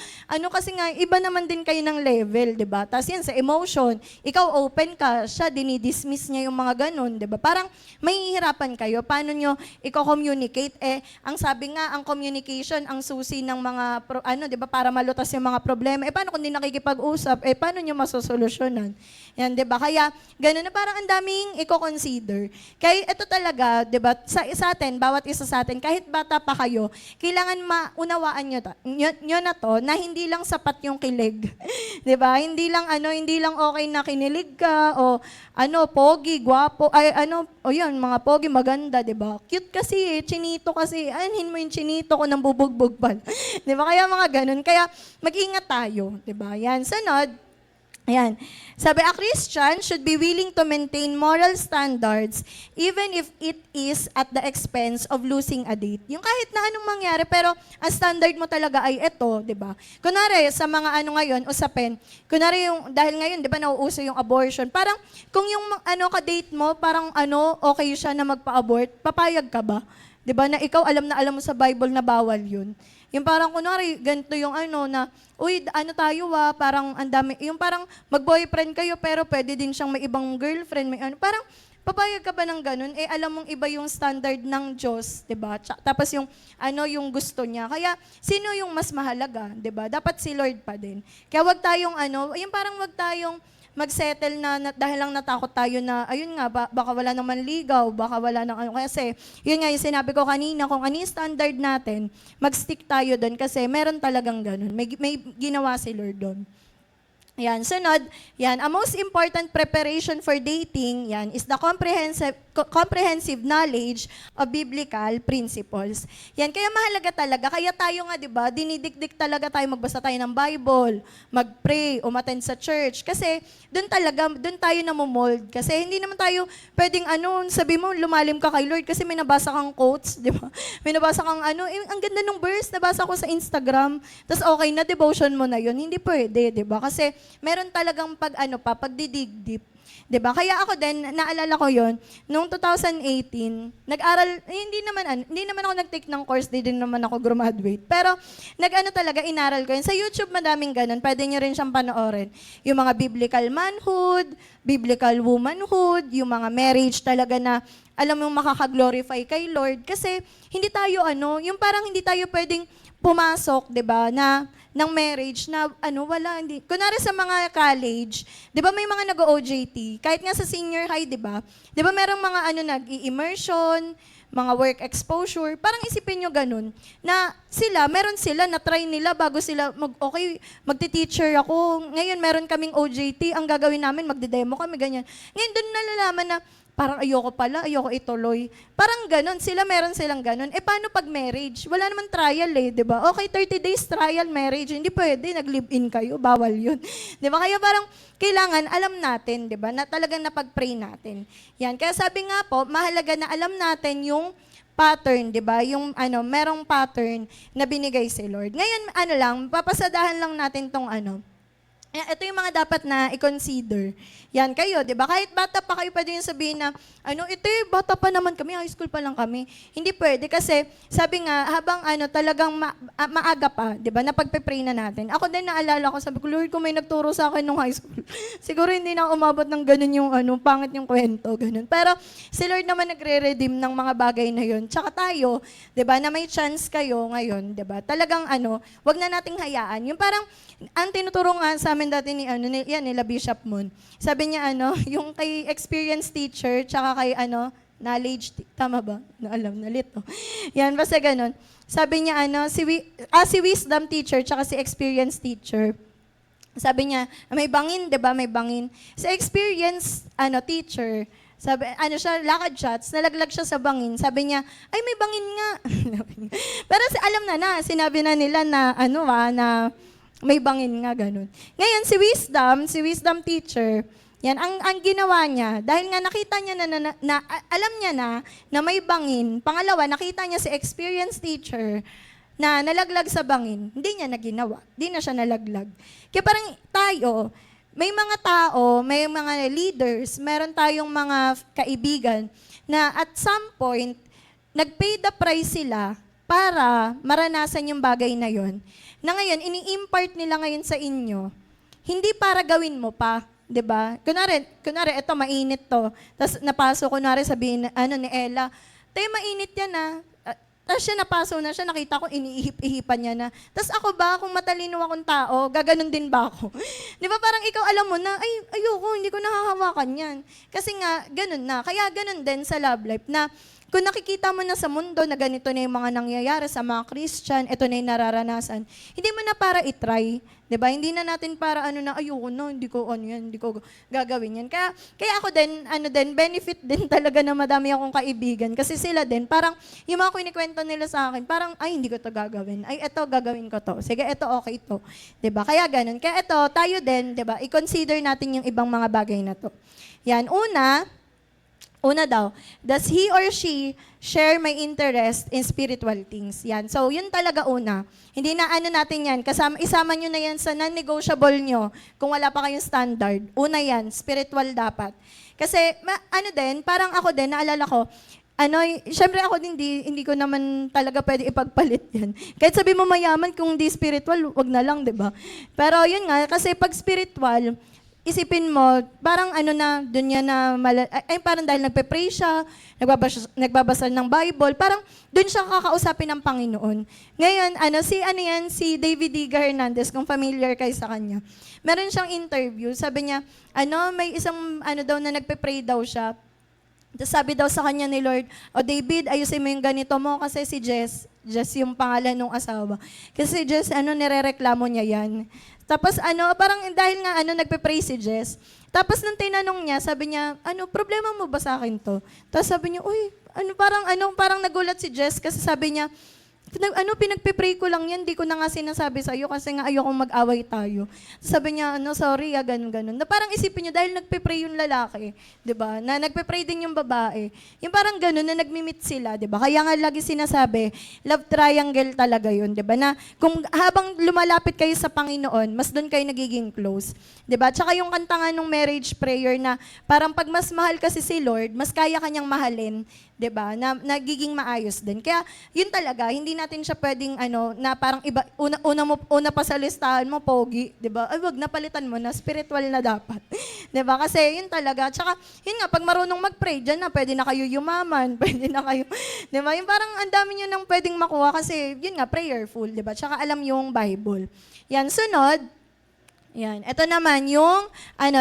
kasi nga iba naman din kayo ng level, 'di ba? Tapos yan sa emotion, ikaw open ka, siya dinidismiss niya yung mga ganun, 'di ba? Parang mahihirapan kayo paano nyo i-communicate ang sabi nga ang communication ang susi ng mga 'di ba para malutas yung mga problema. Paano kung di nakikipag-usap? Paano nyo masosolusyonan? Yan, 'di ba? Kaya gano'n na parang ang daming i-consider. Kaya ito talaga, 'di ba? Sa atin, bawat isa sa atin, kahit bata pa kayo, kailangan maunawaan nyo na to na hindi lang sapat yung kilig. 'Di ba? Hindi lang okay na kinilig ka o pogi, gwapo, yan, mga pogi maganda, 'di ba? Cute kasi chinito kasi. Anhin mo yung chinito ko nang bubugbog pa. 'Di ba? Kaya mga gano'n. Kaya mag-ingat tayo, 'di ba? Yan, sunod. Ayan. Sabi, a Christian should be willing to maintain moral standards even if it is at the expense of losing a date. Yung kahit na anong mangyari, pero ang standard mo talaga ay ito, di ba? Kunwari, sa mga ngayon, usapin, kunwari dahil ngayon, di ba, nauuso yung abortion, parang kung yung ka-date mo, parang okay siya na magpa-abort, papayag ka ba? Di ba, na ikaw alam mo sa Bible na bawal yun. Yung parang kunwari, ganito yung na, uy, tayo parang ang dami, yung parang mag-boyfriend kayo pero pwede din siyang may ibang girlfriend, may parang papayag ka ba ng ganun? Alam mong iba yung standard ng Diyos, 'di ba? Tapos yung yung gusto niya. Kaya sino yung mas mahalaga, 'di ba? Dapat si Lord pa din. Kaya wag tayong yung parang wag tayong mag-settle na dahil lang natakot tayo na, ayun nga, baka wala naman ligaw, baka wala nang kasi, yun nga yung sinabi ko kanina, kung ano yung standard natin, mag-stick tayo doon kasi meron talagang ganun. May ginawa si Lord doon. Yan, sunod, yan, a most important preparation for dating, yan, is the comprehensive knowledge of biblical principles. Yan, kaya mahalaga talaga, kaya tayo nga, di ba, dinidikdik talaga tayo, magbasa tayo ng Bible, mag-pray, umattend sa church, kasi doon tayo namomold, kasi hindi naman tayo pwedeng sabi mo, lumalim ka kay Lord, kasi may nabasa kang quotes, di ba? May nabasa kang ang ganda ng verse, nabasa ko sa Instagram, tas okay na, devotion mo na yun, hindi pwede, di ba? Kasi meron talagang pagdidig deep. 'Di ba? Kaya ako din, naalala ko 'yon, noong 2018, nag-aral, hindi naman ako nag-take ng course, din naman ako graduate. Pero inaral ko 'yun. Sa YouTube madaming ganun, pwede niyo rin siyang panoorin. Yung mga biblical manhood, biblical womanhood, yung mga marriage talaga na alam mo makaka-glorify kay Lord kasi hindi tayo yung parang hindi tayo pwedeng pumasok, 'di ba, ng marriage na hindi. Kunwari sa mga college, 'di ba may mga nag-OJT, kahit nga sa senior high, 'di ba? 'Di ba merong mga nag-i-immersion, mga work exposure, parang isipin nyo ganun, na meron sila, na-try nila bago sila magti-teacher ako. Ngayon, meron kaming OJT, ang gagawin namin, magde-demo kami, ganyan. Ngayon, doon nalalaman na, parang ayoko ituloy. Parang ganun, meron silang ganun. Paano pag marriage? Wala naman trial di ba? Okay, 30 days trial marriage, hindi pwede, nag-live-in kayo, bawal yun. Di ba? Kaya parang, kailangan alam natin, di ba, na talagang napag-pray natin. Yan, kaya sabi nga po, mahalaga na alam natin yung pattern, di ba? Yung merong pattern na binigay si Lord. Ngayon, papasadahan lang natin tong ito yung mga dapat na i-consider. Yan kayo, di ba? Kahit bata pa kayo, pwede yung sabihin na, bata pa naman kami, high school pa lang kami. Hindi pwede kasi, sabi nga, habang talagang maaga pa, di ba, napagpe-pray na natin. Ako din naalala ko, sabi ko, Lord, kung may nagturo sa akin nung high school, siguro hindi na umabot ng ganun yung pangit yung kwento, ganun. Pero si Lord naman nagre-redeem ng mga bagay na yun. Tsaka tayo, di ba, na may chance kayo ngayon, di ba, talagang wag na nating hayaan. Yung parang, ang tinuturo nga sa amin dati nila Bishop Moon. Sabi niya yung kay experience teacher tsaka kay knowledge, tama ba? Nalito. Yan, basta ganun. Sabi niya si wisdom teacher tsaka si experience teacher. Sabi niya, may bangin, 'di ba? May bangin. Si experience teacher, sabi, siya, lakad shots, nalaglag siya sa bangin. Sabi niya, ay, may bangin nga. Pero alam na, sinabi na nila na, na may bangin nga, ganun. Ngayon, si wisdom teacher, yan, ang ginawa niya, dahil nga nakita niya na alam niya na may bangin. Pangalawa, nakita niya si experience teacher na nalaglag sa bangin. Hindi niya na ginawa. Hindi na siya nalaglag. Kaya parang tayo, may mga tao, may mga leaders, meron tayong mga kaibigan na at some point, nag-pay the price sila para maranasan yung bagay na yon. Na ngayon, ini-impart nila ngayon sa inyo, hindi para gawin mo pa, 'di ba? Kunwari, eto mainit to. Tapos napasok, kunwari sabihin ni Ella, tayo mainit yan Tapos siya napasok na siya, nakita ko, iniihip-ihipan niya na. Tapos ako ba, kung matalino akong tao, gaganon din ba ako? Di ba parang ikaw alam mo na, ayoko, hindi ko nahahawakan yan. Kasi nga, ganun na. Kaya ganun din sa love life na, kung nakikita mo na sa mundo na ganito na yung mga nangyayari sa mga Christian, ito na yung nararanasan, hindi mo na para itry. Diba? Hindi na natin para ayoko na, hindi ko hindi ko gagawin yan. Kaya ako din, benefit din talaga na madami akong kaibigan. Kasi sila din, parang yung mga kinikwento nila sa akin, parang, hindi ko to gagawin. Eto, gagawin ko to. Sige, eto, okay to. Diba? Kaya ganun. Kaya eto, tayo din, diba? I-consider natin yung ibang mga bagay na to. Yan, Una daw, does he or she share my interest in spiritual things? Yan. So, yun talaga una. Hindi na natin yan. Isama nyo na yan sa non-negotiable nyo kung wala pa kayong standard. Una yan, spiritual dapat. Kasi, parang ako din, naalala ko, syempre ako din, hindi ko naman talaga pwede ipagpalit yan. Kahit sabi mo mayaman, kung di spiritual, wag na lang, di ba? Pero yun nga, kasi pag spiritual, isipin mo, parang dun niya parang dahil nagpe-pray siya, nagbabasa ng Bible, parang dun siya kakausapin ng Panginoon. Ngayon, si David Diga Hernandez, kung familiar kayo sa kanya, meron siyang interview, sabi niya, may isang, daw na nagpe-pray daw siya, tapos sabi daw sa kanya ni Lord, David, ayusin mo yung ganito mo kasi si Jess yung pangalan ng asawa. Kasi si Jess, nirereklamo niya yan. Tapos parang dahil nga nagpe-pray si Jess. Tapos nung tinanong niya, sabi niya, problema mo ba sa akin to? Tapos sabi niya, uy, parang nagulat si Jess kasi sabi niya, pinagpe-pray ko lang yan, di ko na nga sinasabi sa iyo kasi nga ayokong mag-away tayo. Sabi niya, sorry, ganun. Na parang isipin niyo, dahil nagpe-pray yung lalaki, di ba? Na nagpe-pray din yung babae. Yung parang ganun na nagmi-meet sila, di ba? Kaya nga lagi sinasabi, love triangle talaga yun, di ba? Na kung habang lumalapit kayo sa Panginoon, mas doon kayo nagiging close. Di ba? Tsaka yung kanta nga nung marriage prayer na parang pag mas mahal kasi si Lord, mas kaya kanyang mahalin, 'di ba? Na nagiging maayos din. Kaya yun talaga, hindi natin siya pwedeng na parang iba una pa sa listahan mo pogi, 'di ba? Ay wag napalitan mo na spiritual na dapat. 'Di ba? Kasi yun talaga. Tsaka yun nga pag marunong mag-pray diyan na pwede na kayo yumaman, pwede na kayo, 'di ba? Yung parang ang dami niyo nang pwedeng makuha kasi yun nga prayerful, 'di ba? Tsaka alam yung Bible. Yan sunod. Yan. Ito naman yung,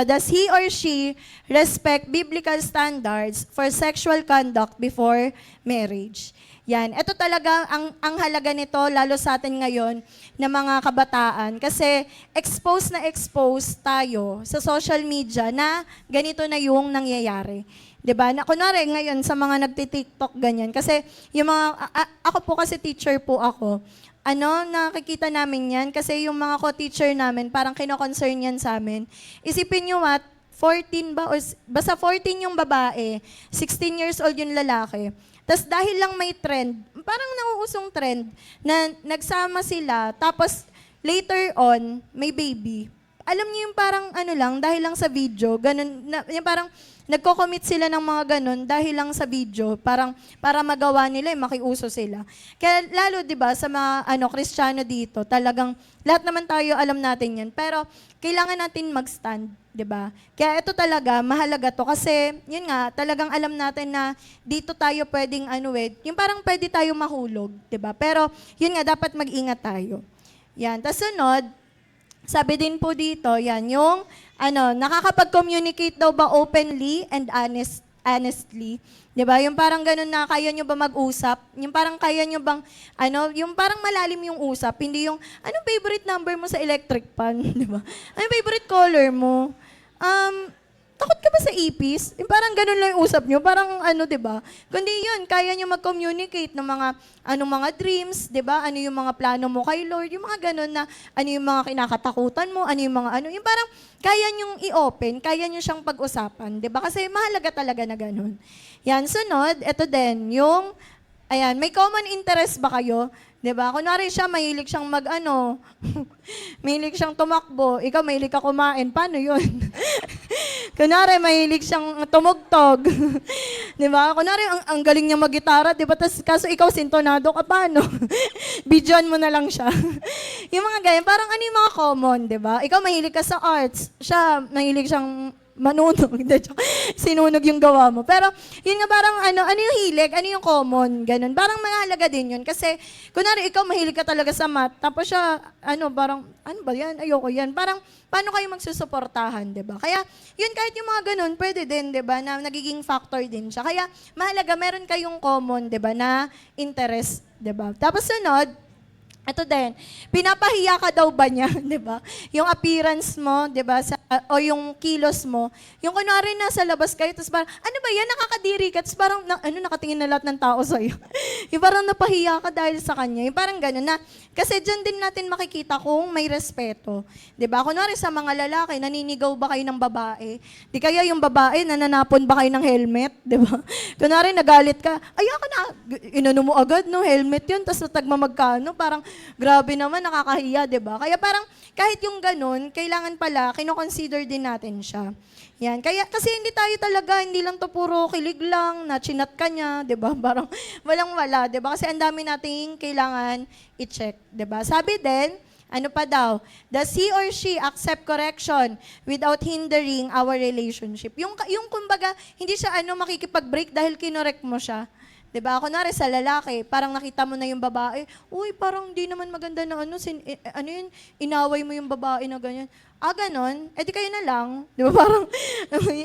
does he or she respect biblical standards for sexual conduct before marriage? Yan. Ito talaga, ang halaga nito, lalo sa atin ngayon, na mga kabataan, kasi expose tayo sa social media na ganito na yung nangyayari. 'Di ba? Na kunwari ngayon sa mga nagti-TikTok ganyan kasi yung mga ako po kasi teacher po ako. Nakikita namin yan kasi yung mga co-teacher namin, parang kino-concern yan sa amin. Isipin nyo 14 ba? O, basta 14 yung babae, 16 years old yung lalaki. Tapos dahil lang may trend, parang nauusong trend, na nagsama sila, tapos later on, may baby. Alam niyo yung parang lang, dahil lang sa video, ganun, yung parang nagko-commit sila ng mga ganun dahil lang sa video, parang para magawa nila, makiuso sila. Kaya lalo, 'di ba, sa mga Kristiyano dito, talagang lahat naman tayo alam natin 'yan, pero kailangan natin mag-stand, 'di ba? Kaya ito talaga mahalaga 'to kasi yun nga, talagang alam natin na dito tayo pwedeng yung parang pwede tayo mahulog, 'di ba? Pero yun nga dapat mag-ingat tayo. Yan, tas sunod, sabi din po dito, yan, yung nakakapag-communicate daw ba openly and honestly? 'Di ba? Yung parang ganun na kaya nyo ba mag-usap? Yung parang kaya nyo bang, yung parang malalim yung usap, hindi yung, anong favorite number mo sa electric pan? 'Di ba? Anong favorite color mo? Takot ka ba sa ipis? Yung parang ganun lang yung usap nyo. Parang 'di ba? Kundi yun, kaya nyo mag-communicate ng mga, mga dreams, 'di ba? Ano yung mga plano mo kay Lord, yung mga ganun na, yung mga kinakatakutan mo, yung mga yung parang, kaya nyong i-open, kaya nyo siyang pag-usapan, 'di ba? Kasi mahalaga talaga na ganun. Yan, sunod, ito din, yung, ayan, may common interest ba kayo? 'Di ba? Kunwari siya, mahilig siyang mahilig siyang tumakbo, ikaw mahilig ka kumain, paano yun? Kunwari, mahilig siyang tumugtog. 'Di ba? Kunwari, ang galing niya mag-gitara, 'di ba? Kaso ikaw sintonado ka, paano? Bidyoan mo na lang siya. Yung mga ganyan, parang yung mga common, 'di ba? Ikaw mahilig ka sa arts, siya mahilig siyang manunog, sinunog yung gawa mo. Pero, yun nga parang, ano yung hilig, yung common, ganun. Parang mahalaga din yun. Kasi, kunwari, ikaw mahilig ka talaga sa math, tapos siya, parang, ano ba yan? Ayoko yan. Parang, paano kayo magsusuportahan, di ba? Kaya, yun kahit yung mga ganun, pwede din, di ba, na nagiging factor din siya. Kaya, mahalaga, meron kayong common, di ba, na interest, di ba? Tapos sunod, ito din, pinapahiya ka daw ba niya, 'di ba? Yung appearance mo, 'di ba, o yung kilos mo. Yung kunwari nasa labas kayo, tapos parang, ano ba yan, nakakadiri ka, tapos parang, nakatingin na lahat ng tao sa'yo. Yung parang napahiya ka dahil sa kanya. Yung parang gano'n na, kasi dyan din natin makikita kung may respeto. 'Di ba? Kunwari sa mga lalaki, naninigaw ba kayo ng babae? Di kaya yung babae, nananapon ba kayo ng helmet? 'Di ba? Kunwari nagalit ka, ayoko na, inano mo agad, no, helmet yun, tapos natagma magkano, parang, grabe naman, nakakahiya, 'di ba? Kaya parang kahit yung ganun, kailangan pala kino-consider din natin siya. Yan. Kaya kasi hindi tayo talaga, hindi lang to puro kilig lang, na chinat ka niya, 'di ba? Parang walang-wala, 'di ba? Kasi ang dami nating kailangan i-check, 'di ba? Sabi din, ano pa daw? Does he or she accept correction without hindering our relationship? Yung kumbaga, hindi siya makikipag-break dahil kinorek mo siya. 'Di ba? Kunwari sa lalaki, parang nakita mo na yung babae, uy, parang di naman maganda na yun, inaway mo yung babae na ganyan. ganon, edi kayo na lang. Di ba parang,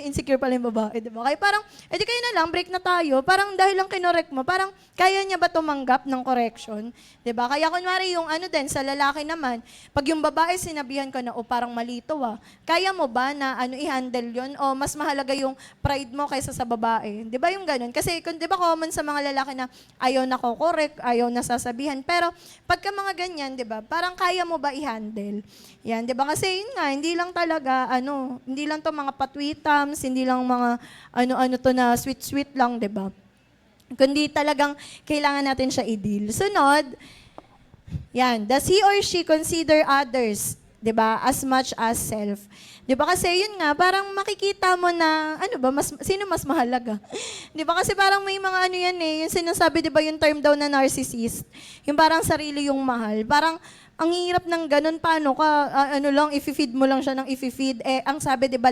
insecure pala yung babae, di ba? Kaya parang, edi kayo na lang, break na tayo. Parang dahil lang kinorek mo, parang kaya niya ba tumanggap ng correction? Di ba? Kaya kunwari yung ano din, sa lalaki naman, pag yung babae sinabihan ko na, parang malito kaya mo ba na i-handle yon o mas mahalaga yung pride mo kaysa sa babae? Di ba yung ganon? Kasi, di ba common sa mga lalaki na ayaw na ko-correct, ayaw na sasabihan. Pero, pagka mga ganyan, di ba, parang kaya mo ba i-handle? Yan, di ba? Kasi yun nga, hindi lang talaga, hindi lang to mga patwitams, hindi lang mga ano-ano to na sweet-sweet lang, di ba? Kundi talagang kailangan natin siya i-deal. Sunod, yan, does he or she consider others, di ba, as much as self? Di ba kasi yun nga, parang makikita mo na, sino mas mahalaga? Di ba kasi parang may mga yan yung sinasabi, di ba yung term daw na narcissist, yung parang sarili yung mahal, parang, ang hirap ng ganun, paano ka, i-feed mo lang siya ng i-feed. Ang sabi, di ba,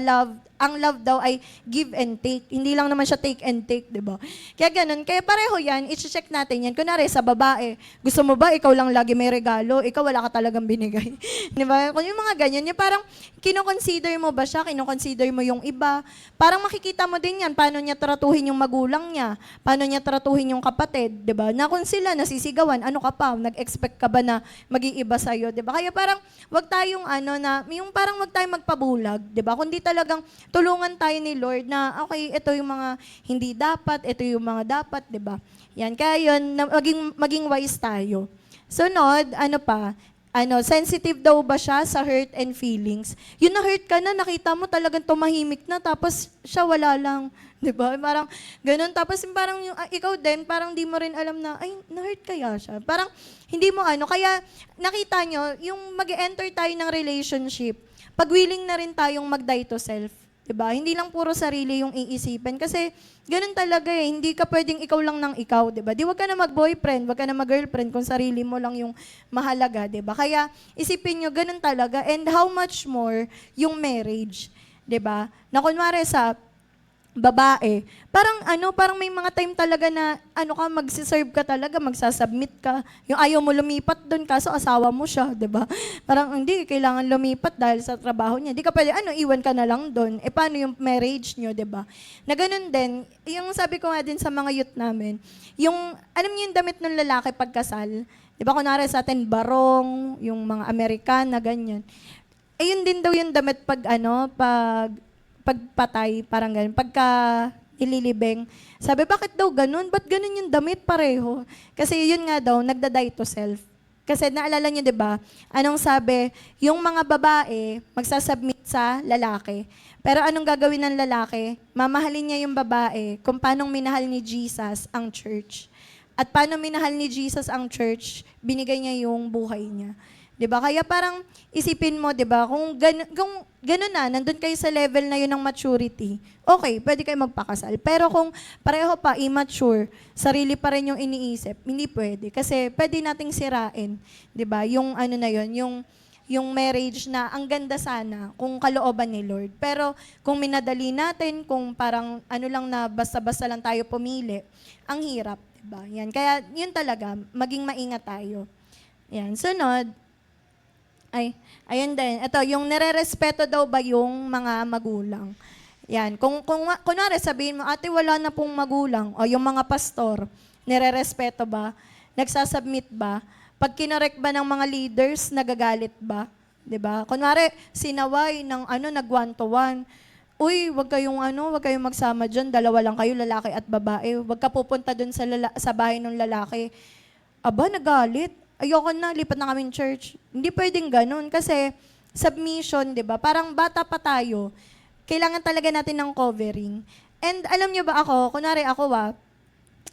ang love daw ay give and take. Hindi lang naman siya take and take, di ba? Kaya ganun, kaya pareho yan, i-check natin yan. Kunwari, sa babae, gusto mo ba ikaw lang lagi may regalo, ikaw wala ka talagang binigay. Di ba? Kung yung mga ganyan, yung parang kino-consider mo ba siya, kino-consider mo yung iba, parang makikita mo din yan, paano niya tratuhin yung magulang niya, paano niya tratuhin yung kapatid, di ba? Na kung sila nasisigawan, ano ka pa, nag-expect ka ba na mag-iiba sa'yo, di ba? Kaya parang, wag tayong yung parang wag tayong magpabulag, di ba? Kundi talagang tulungan tayo ni Lord na, okay, ito yung mga hindi dapat, ito yung mga dapat, di ba? Yan, kaya yun, maging wise tayo. Sunod, sensitive daw ba siya sa hurt and feelings? Yung na-hurt ka na, nakita mo talagang tumahimik na, tapos siya wala lang. Di ba? Parang ganun. Tapos parang ikaw din, parang di mo rin alam na, ay, na-hurt kaya siya. Parang hindi mo kaya nakita nyo, yung mag-enter tayo ng relationship, pag willing na rin tayong mag-die to self. Diba? Hindi lang puro sarili yung iisipin. Kasi ganun talaga hindi ka pwedeng ikaw lang ng ikaw. Diba? Di wag ka na mag-boyfriend, wag ka na mag-girlfriend kung sarili mo lang yung mahalaga. Diba? Kaya isipin nyo, ganun talaga. And how much more yung marriage. Diba? Na kunwari sa babae, parang may mga time talaga na magsiserve ka talaga, magsasubmit ka. Yung ayaw mo lumipat doon, kaso asawa mo siya, di ba? Parang hindi, kailangan lumipat dahil sa trabaho niya. Di ka pwede, iwan ka na lang doon. Paano yung marriage niyo, di ba? Na ganun din, yung sabi ko nga din sa mga youth namin, alam niyo yung damit ng lalaki pagkasal, di ba, kunwari sa atin, barong, yung mga Amerikana, ganyan. Yun din daw yung damit pagpatay, parang ganun, pagka ililibing. Sabi, bakit daw ganun? Ba't ganun yung damit pareho? Kasi yun nga daw, nagda-die to self. Kasi naalala niyo, di ba? Anong sabi? Yung mga babae, magsasubmit sa lalaki. Pero anong gagawin ng lalaki? Mamahalin niya yung babae kung paanong minahal ni Jesus ang church. At paano minahal ni Jesus ang church, binigay niya yung buhay niya. 'Di ba? Kaya parang isipin mo, 'di ba, kung gano'n na, nandun kayo sa level na 'yun ng maturity, okay, pwede kayo magpakasal. Pero kung pareho pa immature, sarili pa rin yung iniisip, hindi pwede. Kasi pwede nating sirain, 'di ba? Yung na 'yun, yung marriage na ang ganda sana kung kalooban ni Lord. Pero kung minadali natin, kung parang lang na basta-basta lang tayo pumili, ang hirap, 'di ba? Yan. Kaya 'yun talaga, maging maingat tayo. Yan. Sunod, ayun din. Ito, yung nire-respeto daw ba yung mga magulang? Yan. Kung kunwari sabihin mo, ate, wala na pong magulang, o yung mga pastor, nire-respeto ba? Nagsasubmit ba? Pag kinorek ba ng mga leaders, nagagalit ba? 'Di ba? Kunwari, sinaway ng nag one-to-one. Uy, wag kayong magsama diyan, dalawa lang kayo, lalaki at babae. Wag ka pupunta doon sa bahay ng lalaki. Aba, nagalit. Ayoko na, lipat na kaming church. Hindi pwedeng ganun kasi submission, di ba? Parang bata pa tayo. Kailangan talaga natin ng covering. And alam nyo ba kunwari ako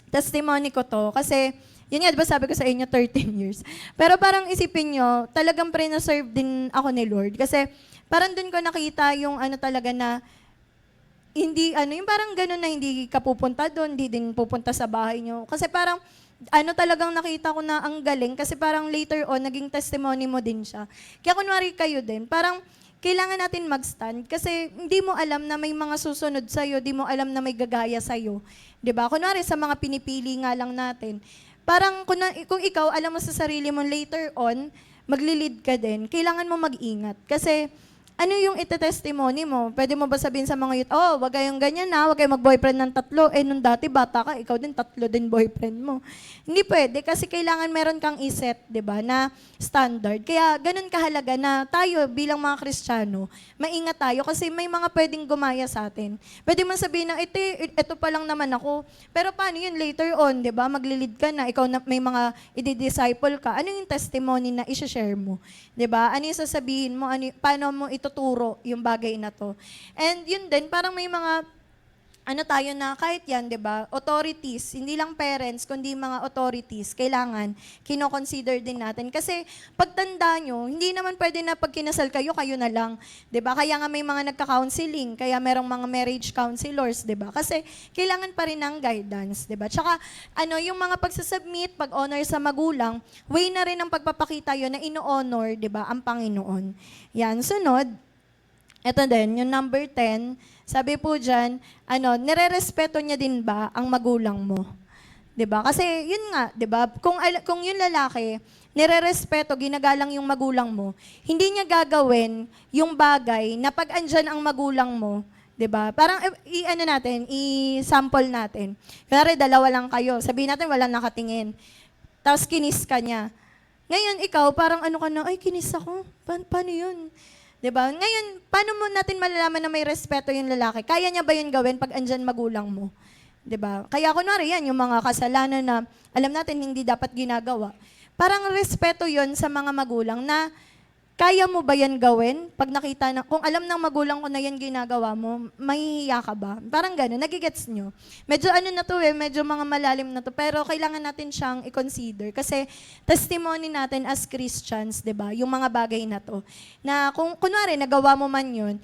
testimony ko to, kasi yun nga, di ba sabi ko sa inyo, 13 years. Pero parang isipin nyo, talagang pre-serve din ako ni Lord. Kasi parang dun ko nakita yung talaga na hindi, yung parang ganun na hindi ka pupunta doon, hindi din pupunta sa bahay nyo. Kasi parang, talagang nakita ko na ang galing kasi parang later on, naging testimony mo din siya. Kaya kunwari kayo din, parang kailangan natin mag-stand kasi hindi mo alam na may mga susunod sa'yo, di mo alam na may gagaya sa'yo. Diba? Kunwari sa mga pinipili nga lang natin, parang kung ikaw, alam mo sa sarili mo later on, magli-lead ka din, kailangan mo mag-ingat. Kasi ano yung ite-testimony mo? Pwede mo ba sabihin sa mga youth, oh, wag kayong ganyan na, wag kayong mag-boyfriend ng tatlo. Nung dati bata ka, ikaw din, tatlo din boyfriend mo. Hindi pwede kasi kailangan meron kang iset, di ba, na standard. Kaya ganun kahalaga na tayo bilang mga Kristiyano, maingat tayo kasi may mga pwedeng gumaya sa atin. Pwede man sabihin na, ito pa lang naman ako. Pero paano yun later on, di ba? Maglilid ka na, ikaw na, may mga i-disciple ka. Ano yung testimony na i-share mo? Di ba? Ano yung sasabihin mo? Paano mo ituturo yung bagay na to? And yun din, parang may mga tayo na kahit yan, di ba, authorities, hindi lang parents, kundi mga authorities, kailangan, kino-consider din natin. Kasi pagtanda nyo, hindi naman pwede na pag kinasal kayo, kayo na lang. Di ba? Kaya nga may mga nagka-counseling, kaya merong mga marriage counselors, di ba? Kasi kailangan pa rin ng guidance, di ba? Tsaka, yung mga pagsasubmit, pag-honor sa magulang, way na rin ang pagpapakita yun na ino-honor, di ba, ang Panginoon. Yan, sunod. Ito din, yung number 10, sabi po dyan, nire-respeto niya din ba ang magulang mo? 'Di ba? Kasi yun nga, 'di ba? Kung yung lalaki, nire-respeto, ginagalang yung magulang mo, hindi niya gagawin yung bagay na pag andyan ang magulang mo, 'di ba? Parang i-sample natin. Kunwari, dalawa lang kayo. Sabihin natin walang nakatingin. Tapos kinis ka niya. Ngayon, ikaw, parang ka na, ay, kinis ako. Paano yun? 'Di ba? Ngayon, paano mo natin malalaman na may respeto yung lalaki? Kaya niya ba yun gawin pag andyan magulang mo? 'Di ba? Kaya kunwari yan, yung mga kasalanan na alam natin hindi dapat ginagawa. Parang respeto yun sa mga magulang na kaya mo ba yan gawin? Pag nakita na, kung alam ng magulang ko na yan ginagawa mo, mahihiya ka ba? Parang gano'n, nagigets nyo. Medyo na to medyo mga malalim na to, pero kailangan natin siyang i-consider. Kasi testimony natin as Christians, di ba, yung mga bagay na to, na kung kunwari nagawa mo man yun,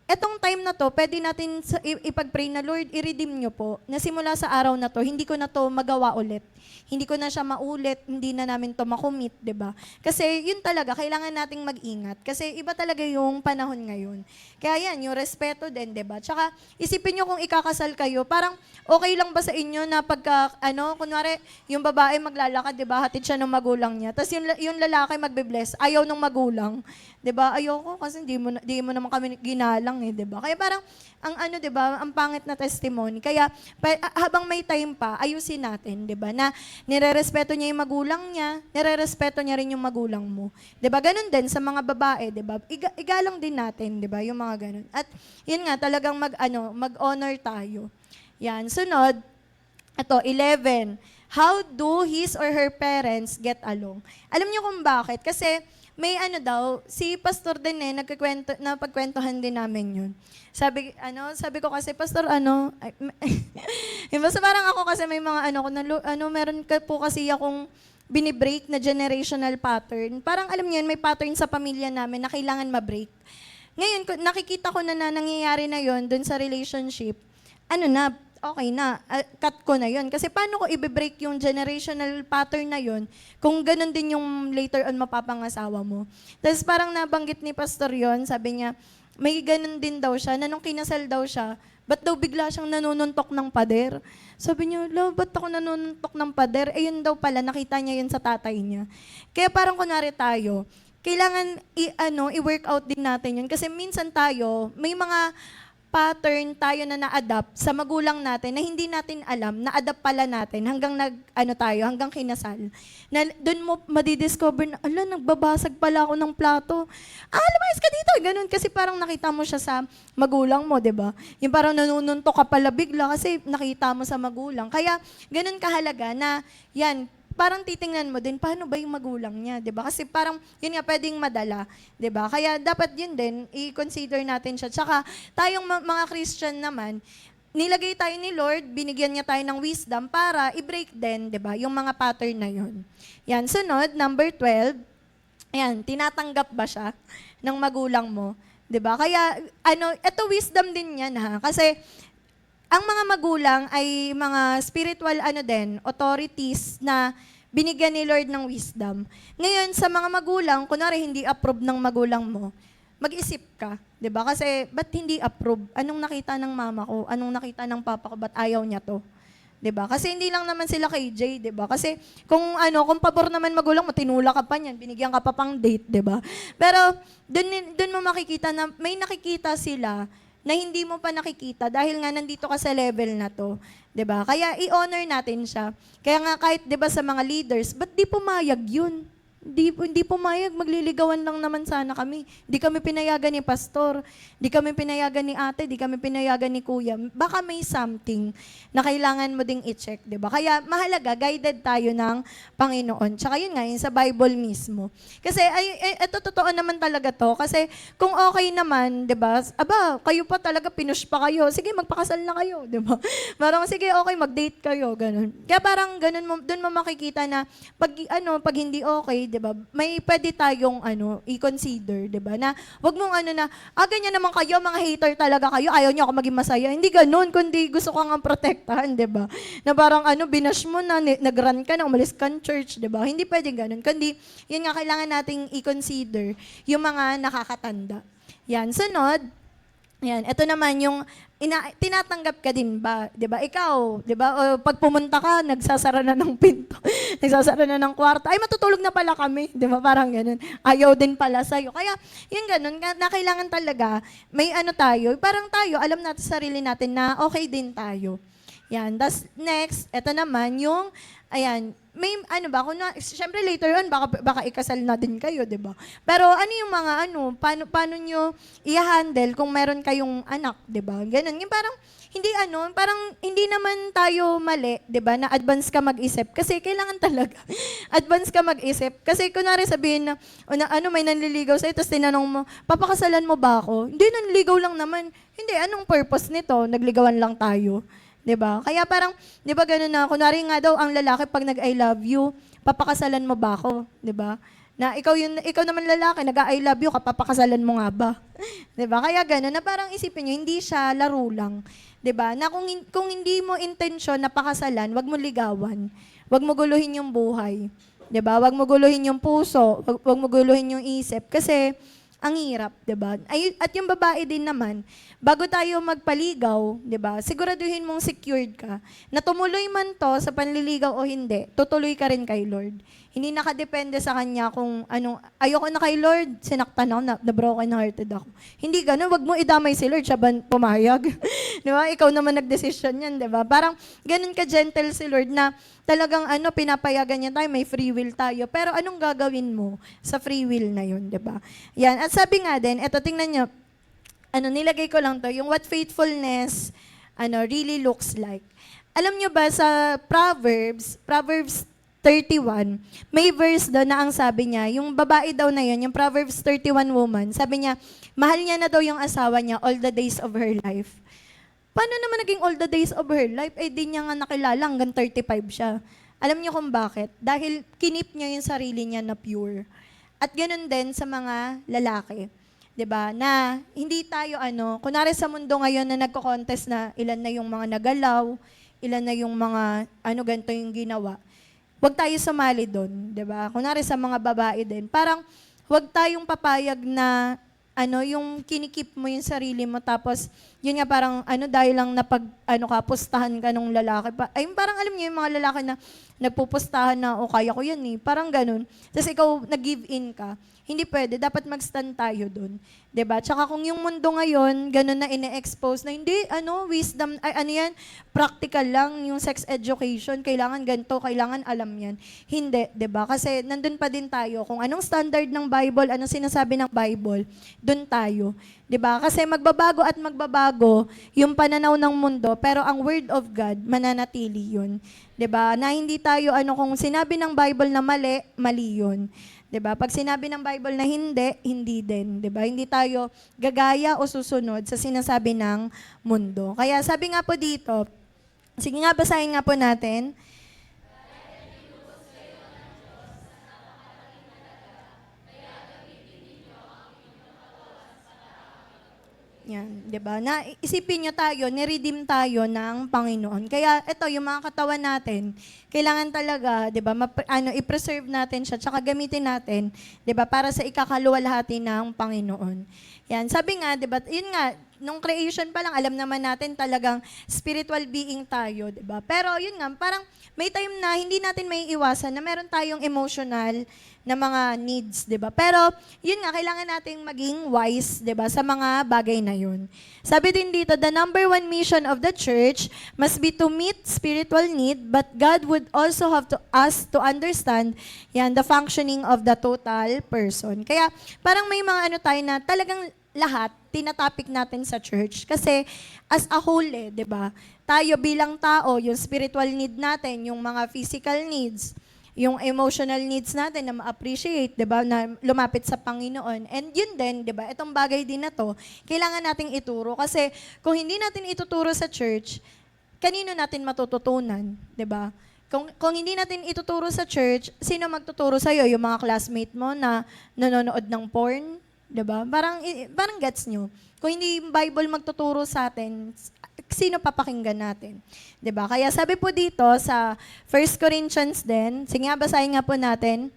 etong time na to, pwede natin ipag-pray na, Lord, i-redeem nyo po, na simula sa araw na to, hindi ko na to magawa ulit. Hindi ko na siya maulit, hindi na namin to makumit, di ba? Kasi yun talaga, kailangan nating mag-ingat. Kasi iba talaga yung panahon ngayon. Kaya yan, yung respeto din, di ba? Tsaka, isipin nyo kung ikakasal kayo, parang okay lang ba sa inyo na pagka, kunwari, yung babae maglalakad, di ba? Hatid siya ng magulang niya. Tapos yung lalaki magbe-bless, ayaw ng magulang. Di ba? Ayoko kasi di mo naman kami ginalang di ba? Kaya parang, di ba, ang pangit na testimony. Kaya, habang may time pa, ayusin natin, di ba? Na nire-respeto niya yung magulang niya, nire-respeto niya rin yung magulang mo. Di ba? Ganun din sa mga babae, di ba? Igalang din natin, di ba? Yung mga ganun. At yun nga, talagang mag-honor tayo. Yan. Sunod, ito, 11. How do his or her parents get along? Alam niyo kung bakit? Kasi, may si Pastor din napagkwentuhan din namin yun. Sabi ko kasi, Pastor, basta parang ako kasi may mga meron po kasi akong binibreak na generational pattern. Parang alam niyo yun, may pattern sa pamilya namin na kailangan ma-break. Ngayon, nakikita ko na nangyayari na yun dun sa relationship, okay na, cut ko na yun. Kasi paano ko i-break yung generational pattern na yun kung ganun din yung later on mapapangasawa mo. Tapos parang nabanggit ni Pastor yon, sabi niya, may ganun din daw siya, na nung kinasal daw siya, ba't daw bigla siyang nanununtok ng pader? Sabi niya, ba't ako nanununtok ng pader? Yun daw pala, nakita niya yun sa tatay niya. Kaya parang kunwari tayo, kailangan i-work out din natin yun. Kasi minsan tayo, may mga pattern tayo na na-adapt sa magulang natin na hindi natin alam, na-adapt pala natin hanggang hanggang kinasal. Na doon mo madidiscover na, nagbabasag pala ako ng plato. Lumayas ka dito! Ganun, kasi parang nakita mo siya sa magulang mo, di ba? Yung parang nanununtok ka pala bigla kasi nakita mo sa magulang. Kaya, ganun kahalaga na, yan, parang titingnan mo din, paano ba yung magulang niya, di ba? Kasi parang, yun nga, pwedeng madala, di ba? Kaya dapat yun din, i-consider natin siya. Tsaka, tayong mga Christian naman, nilagay tayo ni Lord, binigyan niya tayo ng wisdom para i-break din, di ba? Yung mga pattern na yun. Yan, sunod, number 12, ayan, tinatanggap ba siya ng magulang mo? Di ba? Kaya, ito wisdom din yan, ha? Kasi, ang mga magulang ay mga spiritual authorities na binigyan ni Lord ng wisdom. Ngayon, sa mga magulang, kunwari hindi approve ng magulang mo, mag-isip ka, 'di ba? Kasi ba't hindi approve? Anong nakita ng mama ko? Anong nakita ng papa ko? Ba't ayaw niya 'to? 'Di 'di ba? Kasi hindi lang naman sila KJ, 'di ba? Kasi kung pabor naman magulang mo, tinulak ka pa niyan, binigyan ka pa pang date, 'di ba? Pero doon mo makikita na may nakikita sila na hindi mo pa nakikita dahil nga nandito ka sa level na 'to, 'di ba? Kaya i-honor natin siya. Kaya nga kahit 'di ba sa mga leaders, ba't di pumayag 'yun? Hindi pumayag, magliligawan lang naman sana kami. Di kami pinayagan ni pastor, di kami pinayagan ni ate, di kami pinayagan ni kuya. Baka may something na kailangan mo ding i-check, di ba? Kaya mahalaga, guided tayo ng Panginoon. Tsaka yun nga, yun sa Bible mismo. Kasi, ito totoo naman talaga to. Kasi kung okay naman, di ba? Aba, kayo pa talaga, pinush pa kayo. Sige, magpakasal na kayo, di ba? Parang, sige, okay, mag-date kayo, ganun. Kaya parang ganun, doon mo makikita na pag hindi okay, 'di ba? May pwede tayong i-consider, 'di ba? Na wag mong na, ganyan naman kayo, mga hater talaga kayo, ayaw niyo ako maging masaya. Hindi ganoon, kundi gusto ko nga protektahan, 'di ba? Na parang binash mo na, nag-run ka na, umalis ka ng church, 'di ba? Hindi pwedeng ganoon. Kundi yun nga kailangan nating i-consider yung mga nakakatanda. Yan, sunod. Yan, ito naman yung tinatanggap ka din ba? 'Di ba? Ikaw, 'di ba? O pag pumunta ka, nagsasara na ng pinto. Nagsasara na ng kwarto. Ay, matutulog na pala kami, 'di ba? Parang ganoon. Ayaw din pala sa iyo. Kaya, yung ganoon na kailangan talaga may tayo, parang tayo alam natin sa sarili natin na okay din tayo. Yan. Das next, ito naman yung may syempre later on baka ikasal na din kayo, 'di ba? Pero yung mga paano nyo i-handle kung meron kayong anak, 'di ba? Ganun. Yung parang hindi naman tayo mali, 'di ba? Na advance ka mag-isip kasi kailangan talaga advance ka mag-isip. Kasi kunwari sabihin na may nanliligaw sa'yo tapos tinanong mo, papakasalan mo ba ako? Hindi, nanliligaw lang naman. Hindi, anong purpose nito? Nagligawan lang tayo. 'Di ba? Kaya parang 'di ba gano'n na kunwari nga daw ang lalaki pag nag-I love you, papakasalan mo ba ako, 'di ba? Na ikaw naman lalaki, nag-I love you ka, papakasalan mo nga ba? 'Di ba? Kaya gano'n na parang isipin niyo hindi siya laro lang, 'di ba? Na kung hindi mo intensyon na pakasalan, wag mo ligawan. Wag mo guluhin yung buhay. 'Di ba? Wag mo guluhin yung puso, wag mo guluhin yung isip kasi ang hirap, 'di ba? At yung babae din naman, bago tayo magpaligaw, 'di ba? Siguraduhin mong secured ka. Na tumuloy man 'to sa panliligaw o hindi, tutuloy ka rin kay Lord. Hindi nakadepende sa kanya kung ayoko na kay Lord, sinaktan ako, na broken hearted ako. Hindi gano'n, wag mo idamay si Lord, siya ba pumayag? Di ba? Ikaw naman nagdesisyon yan, di ba? Parang ganun ka-gentle si Lord na talagang pinapayagan niya tayo, may free will tayo. Pero anong gagawin mo sa free will na yun, di ba? Yan. At sabi nga din, eto tingnan niyo, nilagay ko lang to, yung what faithfulness really looks like. Alam niyo ba sa Proverbs 31, may verse doon na ang sabi niya, yung babae daw na yun, yung Proverbs 31 woman, sabi niya, mahal niya na daw yung asawa niya all the days of her life. Paano naman naging all the days of her life? Di niya nga nakilala, hanggang 35 siya. Alam niyo kung bakit? Dahil kinip niya yung sarili niya na pure. At ganun din sa mga lalaki. 'Di ba? Na hindi tayo kunwari sa mundo ngayon na nagko-contest na ilan na yung mga nagalaw, ilan na yung mga ganito yung ginawa. Huwag tayo sumali doon, 'di ba? Kunwari sa mga babae din, parang huwag tayong papayag na yung kinikip mo yung sarili mo tapos yun nga parang dahil lang pustahan ka nung lalaki pa. Ay parang alam niyo yung mga lalaki na nagpupustahan na kaya ko yan eh. Parang ganun. Tapos ikaw nag-give in ka. Hindi pwede, dapat mag-stand tayo doon. 'Di ba? Tsaka kung yung mundo ngayon, ganun na ine-expose na hindi wisdom yan, practical lang yung sex education, kailangan ganito, kailangan alam yan. Hindi, 'di ba? Kasi nandun pa din tayo kung anong standard ng Bible, anong sinasabi ng Bible, doon tayo. 'Di ba? Kasi magbabago at magbabago yung pananaw ng mundo, pero ang word of God mananatili 'yun. 'Di ba? Na hindi tayo kung sinabi ng Bible na mali, mali 'yun. 'Di ba? Pag sinabi ng Bible na hindi, hindi din, 'di ba? Hindi tayo gagaya o susunod sa sinasabi ng mundo. Kaya sabi nga po dito, sige nga basahin nga po natin. Yan, 'di ba? Na isipin niyo tayo, ni-redeem tayo ng Panginoon. Kaya ito yung mga katawan natin, kailangan talaga, 'di ba, i-preserve natin siya, tsaka gamitin natin, 'di ba, para sa ikakaluwalhati ng Panginoon. Yan, sabi nga, 'di ba, yun nga, nung creation pa lang, alam naman natin talagang spiritual being tayo, di ba? Pero yun nga, parang may time na hindi natin may iwasan na meron tayong emotional na mga needs, di ba? Pero yun nga, kailangan nating maging wise, di ba, sa mga bagay na yun. Sabi din dito, the number one mission of the church must be to meet spiritual need, but God would also have to us to understand the functioning of the total person. Kaya parang may mga ano tayo na talagang lahat tinatopic natin sa church. Kasi as a whole, di ba? Tayo bilang tao, yung spiritual need natin, yung mga physical needs, yung emotional needs natin na ma-appreciate, 'di ba, na lumapit sa Panginoon. And yun din, 'di ba, itong bagay din na 'to, kailangan nating ituro kasi kung hindi natin ituturo sa church, kanino natin matututunan, 'di ba? Kung hindi natin ituturo sa church, sino magtuturo sa iyo? Yung mga classmate mo na nanonood ng porn, 'di ba? Parang gets nyo. Kung hindi yung Bible magtuturo sa atin, sino papakinggan natin? 'Di ba? Kaya sabi po dito sa 1 Corinthians din, sige nga, basahin nga po natin.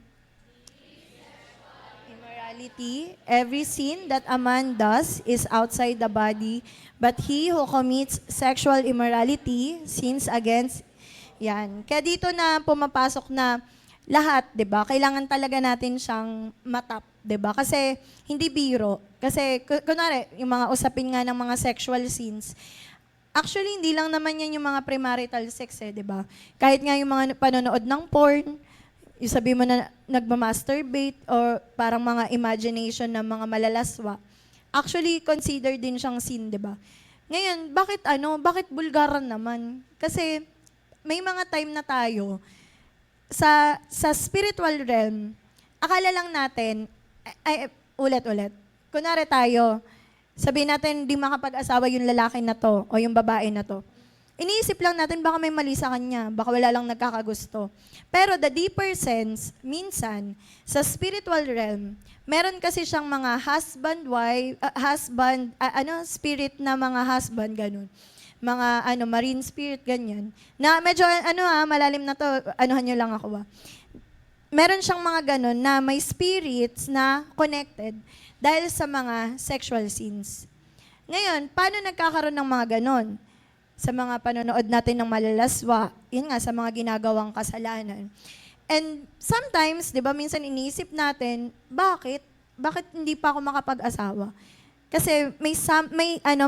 Immorality, every sin that a man does is outside the body, but he who commits sexual immorality sins against. Yan. Kaya dito na pumapasok na lahat, 'di ba? Kailangan talaga natin siyang matap, 'di ba? Kasi hindi biro. Kasi kunwari, yung mga usapin nga ng mga sexual sins, actually, hindi lang naman yan yung mga premarital sex di ba? Kahit nga yung mga panonood ng porn, yung sabi mo na nagmamasturbate or parang mga imagination ng mga malalaswa, actually, consider din siyang sin, di ba? Ngayon, bakit bulgaran naman? Kasi may mga time na tayo, sa spiritual realm, akala lang natin, ulit, kunwari tayo, sabihin natin, di makapag-asawa yung lalaki na to o yung babae na to. Iniisip lang natin, baka may mali sa kanya, baka wala lang nagkakagusto. Pero the deeper sense, minsan, sa spiritual realm, meron kasi siyang mga spirit na mga husband, ganun. Mga marine spirit, ganyan. Na medyo, malalim na to, anuhan nyo lang ako meron siyang mga ganun na may spirits na connected dahil sa mga sexual sins. Ngayon, paano nagkakaroon ng mga ganun? Sa mga panonood natin ng malalaswa, yun nga, sa mga ginagawang kasalanan. And sometimes, di ba, minsan iniisip natin, bakit? Bakit hindi pa ako makapag-asawa? Kasi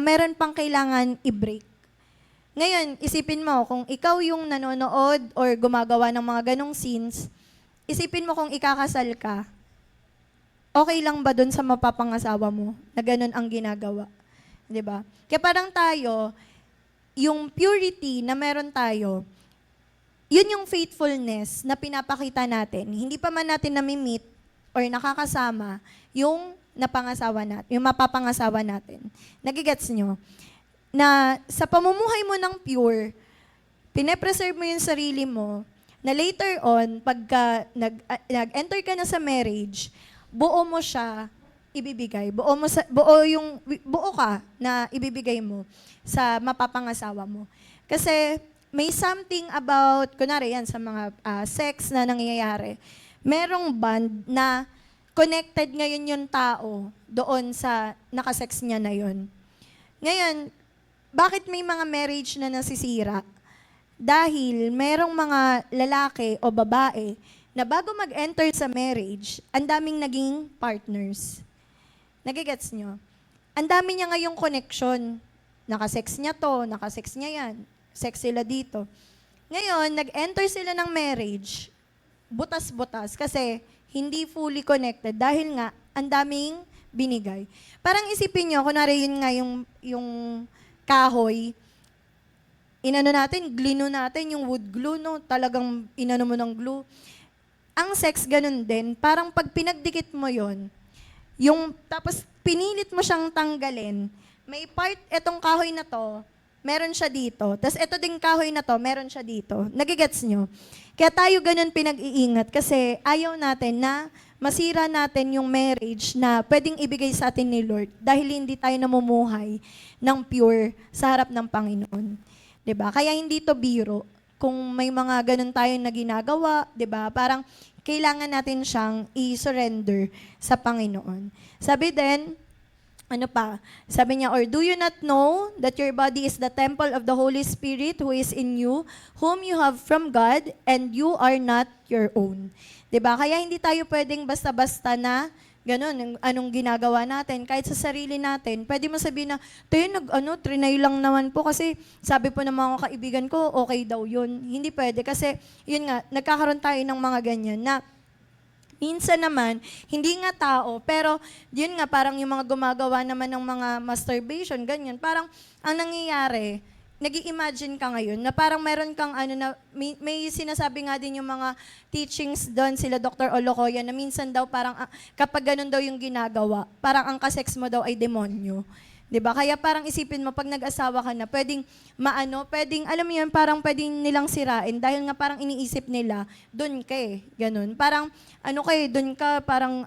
meron pang kailangan i-break. Ngayon, isipin mo, kung ikaw yung nanonood or gumagawa ng mga ganong sins, isipin mo kung ikakasal ka, okay lang ba dun sa mapapangasawa mo na ganun ang ginagawa? 'Di ba? Kaya parang tayo, yung purity na meron tayo, yun yung faithfulness na pinapakita natin. Hindi pa man natin nami-meet or nakakasama yung napangasawa natin, yung mapapangasawa natin. Nagigets nyo? Na sa pamumuhay mo ng pure, pine-preserve mo yung sarili mo, na later on, pagka nag-enter ka na sa marriage, buo mo siya ibibigay. Buo ka na ibibigay mo sa mapapangasawa mo. Kasi may something about, kunwari yan, sa mga sex na nangyayari, merong bond na connected ngayon yung tao doon sa nakasex niya na yun. Ngayon, bakit may mga marriage na nasisira? Dahil merong mga lalaki o babae na bago mag-enter sa marriage, ang daming naging partners. Nagigets nyo? Ang dami niya ngayong connection. Nakasex niya to, nakasex niya yan. Sex sila dito. Ngayon, nag-enter sila ng marriage, butas-butas, kasi hindi fully connected dahil nga, ang daming binigay. Parang isipin nyo, kunwari yun nga yung kahoy, glue natin, yung wood glue, no? Talagang inano mo ng glue. Ang sex, ganun din. Parang pag pinagdikit mo yon, tapos pinilit mo siyang tanggalin, may part, etong kahoy na to, meron siya dito. Tapos eto ding kahoy na to, meron siya dito. Nagigets nyo? Kaya tayo ganun pinag-iingat kasi ayaw natin na masira natin yung marriage na pwedeng ibigay sa atin ni Lord dahil hindi tayo namumuhay ng pure sa harap ng Panginoon. 'Di ba? Kaya hindi to biro. Kung may mga ganun tayong na ginagawa, 'di ba? Parang kailangan natin siyang i-surrender sa Panginoon. Sabi din, ano pa, sabi niya, or do you not know that your body is the temple of the Holy Spirit who is in you, whom you have from God, and you are not your own. 'Di ba? Kaya hindi tayo pwedeng basta-basta na ganun, anong ginagawa natin, kahit sa sarili natin. Pwede mo sabihin na, trinay lang naman po kasi sabi po ng mga kaibigan ko, okay daw yun. Hindi pwede kasi, yun nga, nagkakaroon tayo ng mga ganyan na minsan naman, hindi nga tao, pero yun nga, parang yung mga gumagawa naman ng mga masturbation, ganyan, parang ang nangyayari, nag-i-imagine ka ngayon na parang meron kang may sinasabi nga din yung mga teachings doon sila Dr. Olocoya na minsan daw parang kapag ganun daw yung ginagawa, parang ang kasex mo daw ay demonyo. 'Di ba? Kaya parang isipin mo pag nag-asawa ka na, pwedeng pwedeng alam mo 'yun, parang pwedeng nilang sirain dahil nga parang iniisip nila, doon ka ganun. Parang doon ka parang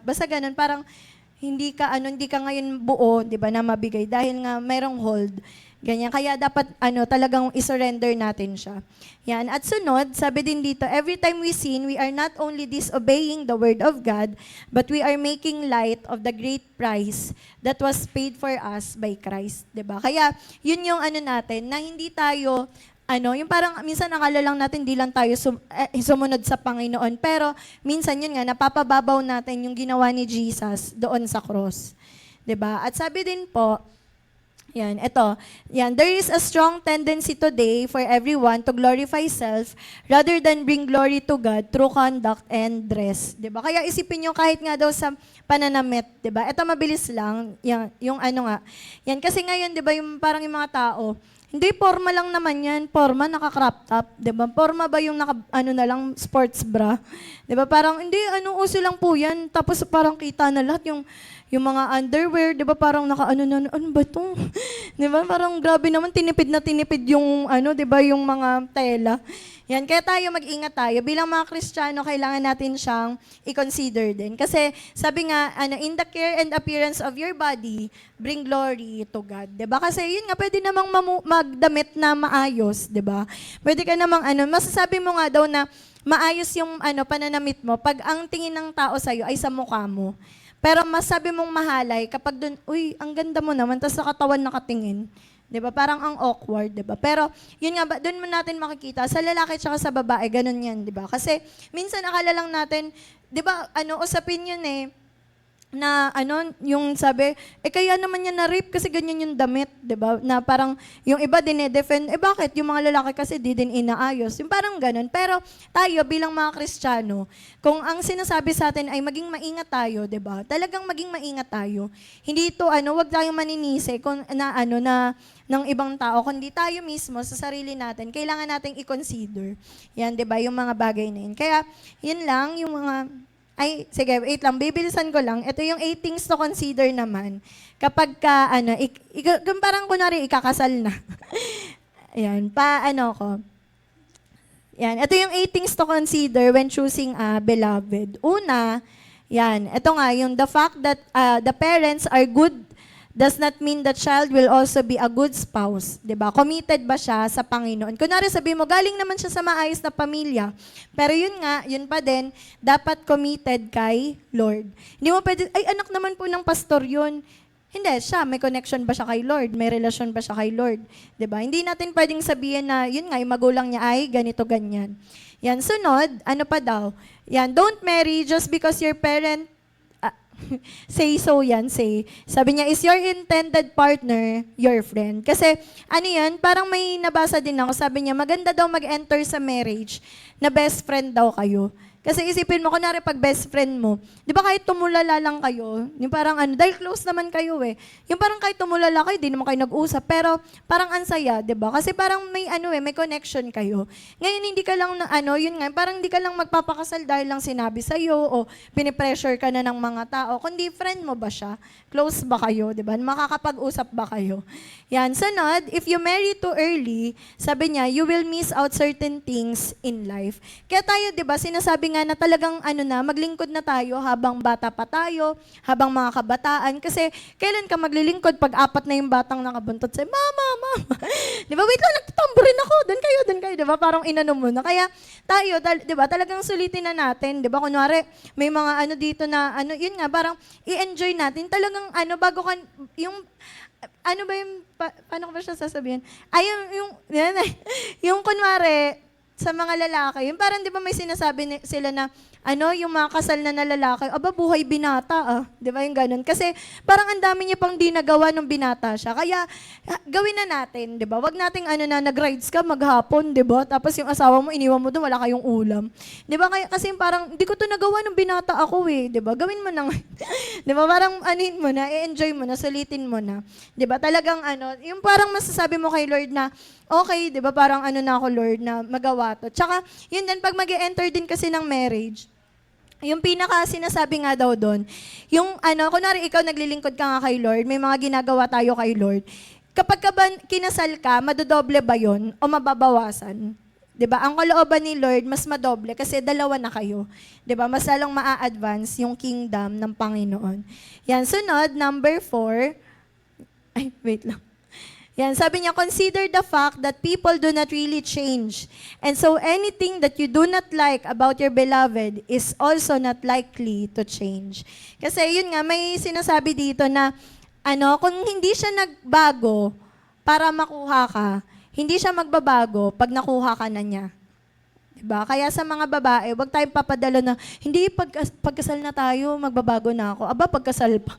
basta ganun, parang hindi ka ngayon buo, 'di ba, na mabigay dahil nga merong hold. Ganyan. Kaya dapat talagang isurrender natin siya. Yan. At sunod, sabi din dito, every time we sin, we are not only disobeying the word of God, but we are making light of the great price that was paid for us by Christ. 'Di ba? Kaya, yun yung natin, na hindi tayo, yung parang minsan akala lang natin di lang tayo sumunod sa Panginoon. Pero minsan yun nga, napapababaw natin yung ginawa ni Jesus doon sa cross. 'Di ba? At sabi din po, there is a strong tendency today for everyone to glorify self rather than bring glory to God through conduct and dress. 'Di ba? Kaya isipin nyo kahit nga daw sa pananamit, 'di ba? Ito mabilis lang, yung Yan kasi ngayon, 'di ba, yung parang yung mga tao, hindi, forma lang naman yan. Forma, naka-crop top. Diba? Forma ba yung na lang, sports bra? Diba? Parang, hindi, uso lang po yan. Tapos parang kita na lahat yung mga underwear, diba? Parang ano ba to? Diba? Parang grabe naman, tinipid na tinipid yung, diba? Yung mga tela. Yan, kaya tayo mag-ingat tayo. Bilang mga Kristiyano, kailangan natin siyang i-consider din. Kasi sabi nga, in the care and appearance of your body, bring glory to God. 'Di ba? Kasi yun nga, pwede namang magdamit na maayos, 'di ba? Pwede ka namang masasabi mo nga daw na maayos yung pananamit mo pag ang tingin ng tao sa'yo ay sa mukha mo. Pero masabi mong mahalay kapag doon, uy, ang ganda mo naman, tapos sa katawan nakatingin. 'Di ba? Parang ang awkward, 'di ba? Pero yun nga, doon mo natin makikita sa lalaki at sa babae, ganun 'yan, 'di ba? Kasi minsan akala lang natin, 'di ba, usapin yun na yung sabi, kaya naman yan na-rape kasi ganyan yung damit, 'di ba? Na parang yung iba dinedefend, bakit yung mga lalaki kasi di din inaayos? Yung parang ganun. Pero tayo bilang mga Kristiyano, kung ang sinasabi sa atin ay maging maingat tayo, 'di ba? Talagang maging maingat tayo. Hindi ito wag tayong maninisi kung ng ibang tao, kundi tayo mismo sa sarili natin, kailangan nating i-consider. Yan, 'di ba? Yung mga bagay na yun. Kaya yun lang yung mga sige, wait lang, bibilisan ko lang. Ito yung 8 things to consider naman. Kapag ka, parang kunwari, ikakasal na. Ayan, Yan, ito yung 8 things to consider when choosing a beloved. Una, ito nga, yung the fact that the parents are good does not mean the child will also be a good spouse. 'Di ba? Committed ba siya sa Panginoon? Kunwari sabi mo, galing naman siya sa maayos na pamilya. Pero yun pa din, dapat committed kay Lord. Hindi mo pwede, anak naman po ng pastor yun. Hindi, may connection ba siya kay Lord? May relasyon ba siya kay Lord? 'Di ba? Hindi natin pwedeng sabihin na, yun nga, yung magulang niya ay ganito, ganyan. Yan, sunod, pa daw? Yan, don't marry just because your parent say. Sabi niya, is your intended partner your friend? Kasi, parang may nabasa din ako, sabi niya, maganda daw mag-enter sa marriage na best friend daw kayo. Kasi isipin mo, kunwari pag best friend mo, di ba kahit tumulala lang kayo, yung parang dahil close naman kayo yung parang kahit tumulala kayo, di naman kayo nag-usap, pero parang ansaya, di ba? Kasi parang may may connection kayo. Ngayon, hindi ka lang yun nga, parang hindi ka lang magpapakasal dahil lang sinabi sa'yo o pinipressure ka na ng mga tao, kundi friend mo ba siya? Close ba kayo, di ba? Makakapag-usap ba kayo? Yan. Sunod, if you marry too early, sabi niya, you will miss out certain things in life. Kaya tayo, di ba, sinasabi sinasabi nga na talagang maglingkod na tayo habang bata pa tayo, habang mga kabataan. Kasi kailan ka maglilingkod pag apat na yung batang nakabuntot sa'yo, mama, mama. Di ba, wait lang, nagtatamburin ako, doon kayo, di ba? Parang inano mo na. Kaya tayo, di ba, talagang sulitin na natin, di ba? Kunwari, may mga dito na, yun nga, parang i-enjoy natin. Talagang, bago ka, yung, paano ko ba siya sasabihin? Ay, yung kunwari, sa mga lalaki, yung parang di ba may sinasabi sila na, yung mga kasal na lalaki, aba, buhay binata, Di ba yung ganun? Kasi parang ang dami niya pang di nagawa nung binata siya. Kaya, gawin na natin, di ba? Wag nating nag-rides ka maghapon, di ba? Tapos yung asawa mo, iniwan mo doon, wala kayong ulam. Di ba? Kasi parang, di ko to nagawa nung binata ako di ba? Gawin mo na di ba? Parang, mo na, i-enjoy mo na, sulitin mo na. Di ba? Talagang, yung parang masasabi mo kay Lord na, okay, di ba? Parang na ako, Lord, na magawa to. Tsaka, yun din, pag mag-enter din kasi ng marriage, yung pinaka sinasabi nga daw doon, yung kunwari ikaw naglilingkod ka nga kay Lord, may mga ginagawa tayo kay Lord, kapag ka ba kinasal ka, madodoble ba yun o mababawasan? 'Di ba? Ang kalooban ni Lord, mas madoble kasi dalawa na kayo. 'Di ba? Mas lalong maa-advance yung kingdom ng Panginoon. Yan, sunod, number 4. Ay, wait lang. Yan, sabi niya, consider the fact that people do not really change. And so anything that you do not like about your beloved is also not likely to change. Kasi yun nga, may sinasabi dito na, kung hindi siya nagbago para makuha ka, hindi siya magbabago pag nakuha ka na niya. Diba? Kaya sa mga babae, wag tayong papadala na, hindi, pagkasal na tayo, magbabago na ako. Aba, pagkasal pa.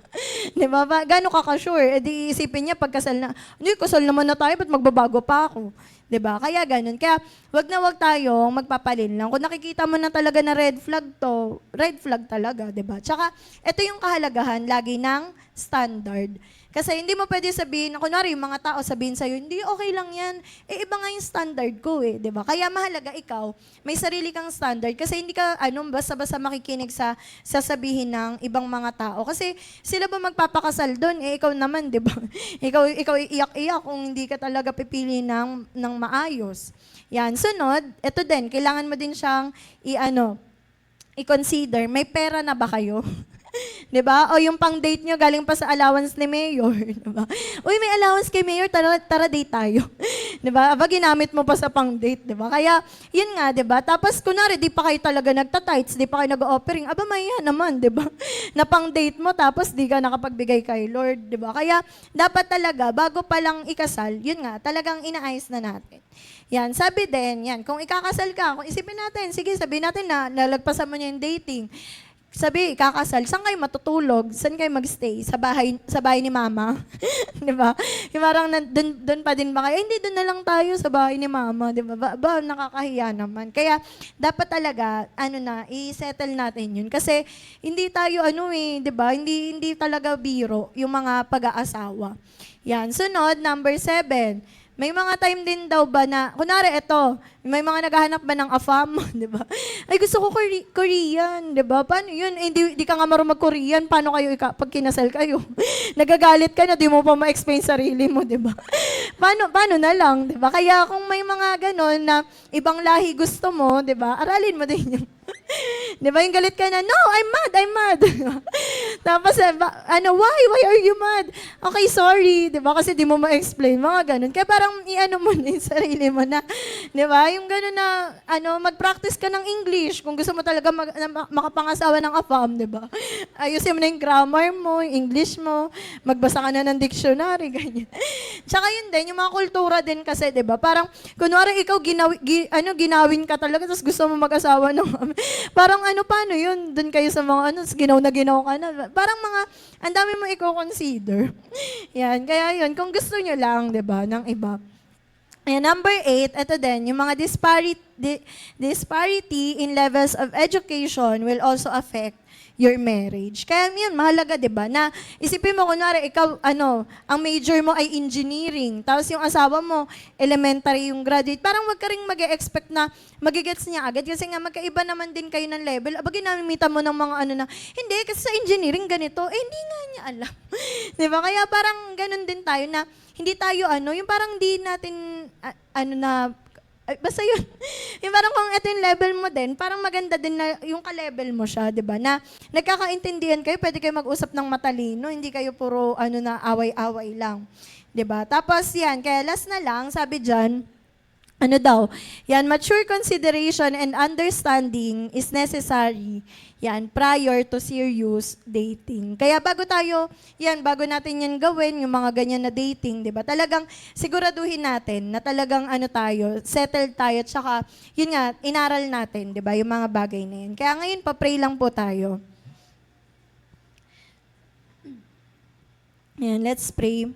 Diba? Gano'n ka ka-sure? E di isipin niya, pagkasal na, hindi, kasal naman na tayo, ba't magbabago pa ako? Diba? Kaya ganun. Kaya, wag tayong magpapalin lang. Kung nakikita mo na talaga na red flag to, red flag talaga, diba? Tsaka, ito yung kahalagahan lagi ng standard. Kasi hindi mo pwede sabihin, kunwari yung mga tao sabihin sa'yo, hindi, okay lang yan. Iba nga yung standard ko di ba? Kaya mahalaga ikaw, may sarili kang standard. Kasi hindi ka, basta-basta makikinig sa sasabihin ng ibang mga tao. Kasi sila ba magpapakasal doon? Ikaw naman, di ba? ikaw iiyak-iyak kung hindi ka talaga pipili ng maayos. Yan, sunod, ito din, kailangan mo din siyang i-consider, may pera na ba kayo? 'Di ba? O yung pang-date nyo galing pa sa allowance ni Mayor, 'di ba? Uy, may allowance kay Mayor, tara date tayo. 'Di ba? Aba, ginamit mo pa sa pang-date, 'di ba? Kaya, yun nga, 'di ba? Tapos kunwari di pa kayo talaga nagta-tights, di pa kayo nag-offering. Aba, mahiya naman, 'di ba? Na pang-date mo tapos di ka nakapagbigay kay Lord, 'di ba? Kaya dapat talaga bago pa lang ikasal, yun nga, talagang inaayos na natin. Yan, sabi din, yan, kung ikakasal ka, kung isipin natin, sige, sabihin natin na nalagpasan mo niya yung dating. Sabi, kakasal, saan kayo matutulog? Saan kayo magstay? Sa bahay ni mama? Di ba? Yung parang doon pa din ba kayo? Hindi, doon na lang tayo sa bahay ni mama. Di ba? Nakakahiya naman. Kaya, dapat talaga, i-settle natin yun. Kasi, hindi tayo, di ba? Hindi talaga biro yung mga pag-aasawa. Yan. Sunod, number 7. May mga time din daw ba na, kunwari ito, may mga naghahanap ba ng AFAM, di ba? Ay, gusto ko Korean, di ba? Paano yun? Eh, di ka nga marunong mag-Korean, paano kayo pag kinasal kayo? Nagagalit ka na, di mo pa ma-explain sarili mo, di ba? Paano na lang, di ba? Kaya kung may mga ganon na ibang lahi gusto mo, di ba? Aralin mo din yung di ba yung galit ka na, no, I'm mad. Tapos, why are you mad? Okay, sorry, di ba? Kasi di mo ma-explain, mga ganun. Kaya parang mo na yung sarili mo na, di ba? Yung ganun na, mag-practice ka ng English kung gusto mo talaga makapangasawa ng AFAM, di ba? Ayusin mo na yung grammar mo, yung English mo, magbasa ka na ng dictionary, ganyan. Tsaka yun din, yung mga kultura din kasi, di ba? Parang, kunwari ikaw, ginawin ka talaga, tapos gusto mo mag-asawa ng parang paano yun? Doon kayo sa mga ginaw ka na. Parang ang dami mo i-consider. Yan, kaya yun, kung gusto nyo lang, di ba, ng iba. Ayan, number 8, ito din, yung mga disparity in levels of education will also affect your marriage. Kaya yun, mahalaga, di ba? Na isipin mo, kunwari, ikaw, ang major mo ay engineering, tapos yung asawa mo, elementary yung graduate. Parang wag ka rin mag-expect na magigets niya agad kasi nga magkaiba naman din kayo ng level. Aba, ginamita mo ng mga na, hindi, kasi sa engineering ganito, hindi nga niya alam. Di ba? Kaya parang ganun din tayo na, hindi tayo yung parang di natin, Ay, basta yun. Yung parang kung ito yung level mo din, parang maganda din na yung ka-level mo siya, di ba? Na nagkakaintindihan kayo, pwede kayo mag-usap ng matalino, hindi kayo puro na away-away lang. Di ba? Tapos yan, kaya last na lang, sabi dyan, ano daw, yan, mature consideration and understanding is necessary, yan, prior to serious dating. Kaya bago natin yan gawin, yung mga ganyan na dating, di ba, talagang siguraduhin natin na talagang settled tayo, at saka, yun nga, inaral natin, di ba, yung mga bagay na yun. Kaya ngayon, pa-pray lang po tayo. Yan, let's pray.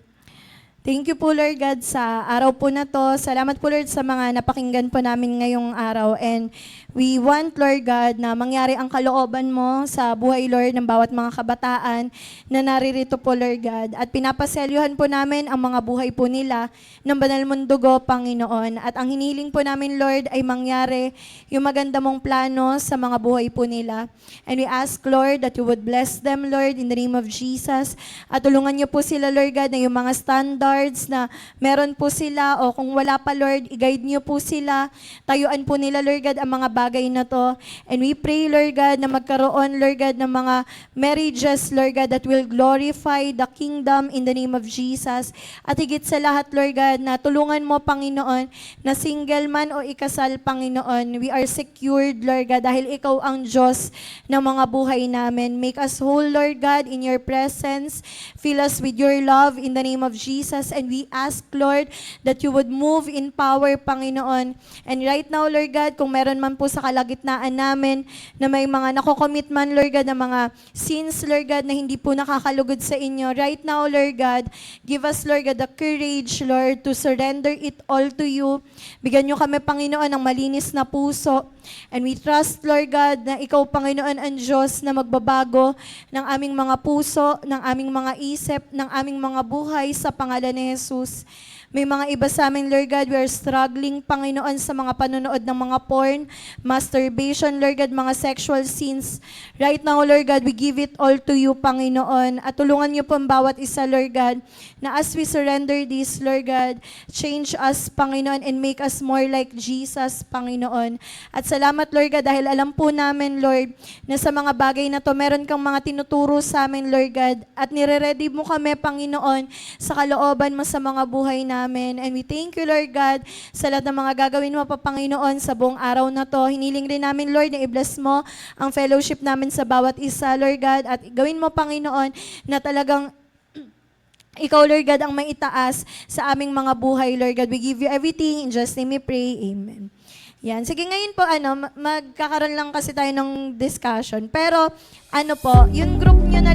Thank you po, Lord God, sa araw po na to. Salamat po, Lord, sa mga napakinggan po namin ngayong araw. And we want, Lord God, na mangyari ang kalooban mo sa buhay, Lord, ng bawat mga kabataan na naririto po, Lord God. At pinapaselyuhan po namin ang mga buhay po nila ng banal mong dugo, Panginoon. At ang hiniling po namin, Lord, ay mangyari yung maganda mong plano sa mga buhay po nila. And we ask, Lord, that you would bless them, Lord, in the name of Jesus. At tulungan niyo po sila, Lord God, na yung mga standards na meron po sila, o kung wala pa, Lord, i-guide niyo po sila. Tayuan po nila, Lord God, ang mga bagay na to. And we pray, Lord God, na magkaroon, Lord God, ng mga marriages, Lord God, that will glorify the kingdom in the name of Jesus. At higit sa lahat, Lord God, na tulungan mo, Panginoon, na single man o ikasal, Panginoon, we are secured, Lord God, dahil ikaw ang Diyos ng mga buhay namin. Make us whole, Lord God, in your presence. Fill us with your love in the name of Jesus. And we ask, Lord, that you would move in power, Panginoon. And right now, Lord God, kung meron man po sa kalagitnaan namin na may mga nakocommit man, Lord God, na mga sins, Lord God, na hindi po nakakalugod sa inyo. Right now, Lord God, give us, Lord God, the courage, Lord, to surrender it all to you. Bigyan nyo kami, Panginoon, ng malinis na puso. And we trust, Lord God, na ikaw, Panginoon, ang Diyos na magbabago ng aming mga puso, ng aming mga isip, ng aming mga buhay sa pangalan ni Jesus. May mga iba sa amin, Lord God, we are struggling, Panginoon, sa mga panonood ng mga porn, masturbation, Lord God, mga sexual sins. Right now, Lord God, we give it all to you, Panginoon. At tulungan niyo po ang bawat isa, Lord God, na as we surrender this, Lord God, change us, Panginoon, and make us more like Jesus, Panginoon. At salamat, Lord God, dahil alam po namin, Lord, na sa mga bagay na to, meron kang mga tinuturo sa amin, Lord God, at nire-ready mo kami, Panginoon, sa kalooban mo sa mga buhay namin. And we thank you, Lord God, sa lahat ng mga gagawin mo pa, Panginoon, sa buong araw na to. Hiniling rin namin, Lord, na i-bless mo ang fellowship namin sa bawat isa, Lord God, at gawin mo, Panginoon, na talagang ikaw, Lord God, ang maitaas sa aming mga buhay, Lord God. We give you everything. In Jesus' name we pray. Amen. Yan. Sige, ngayon po, magkakaroon lang kasi tayo ng discussion. Pero, yung group nyo na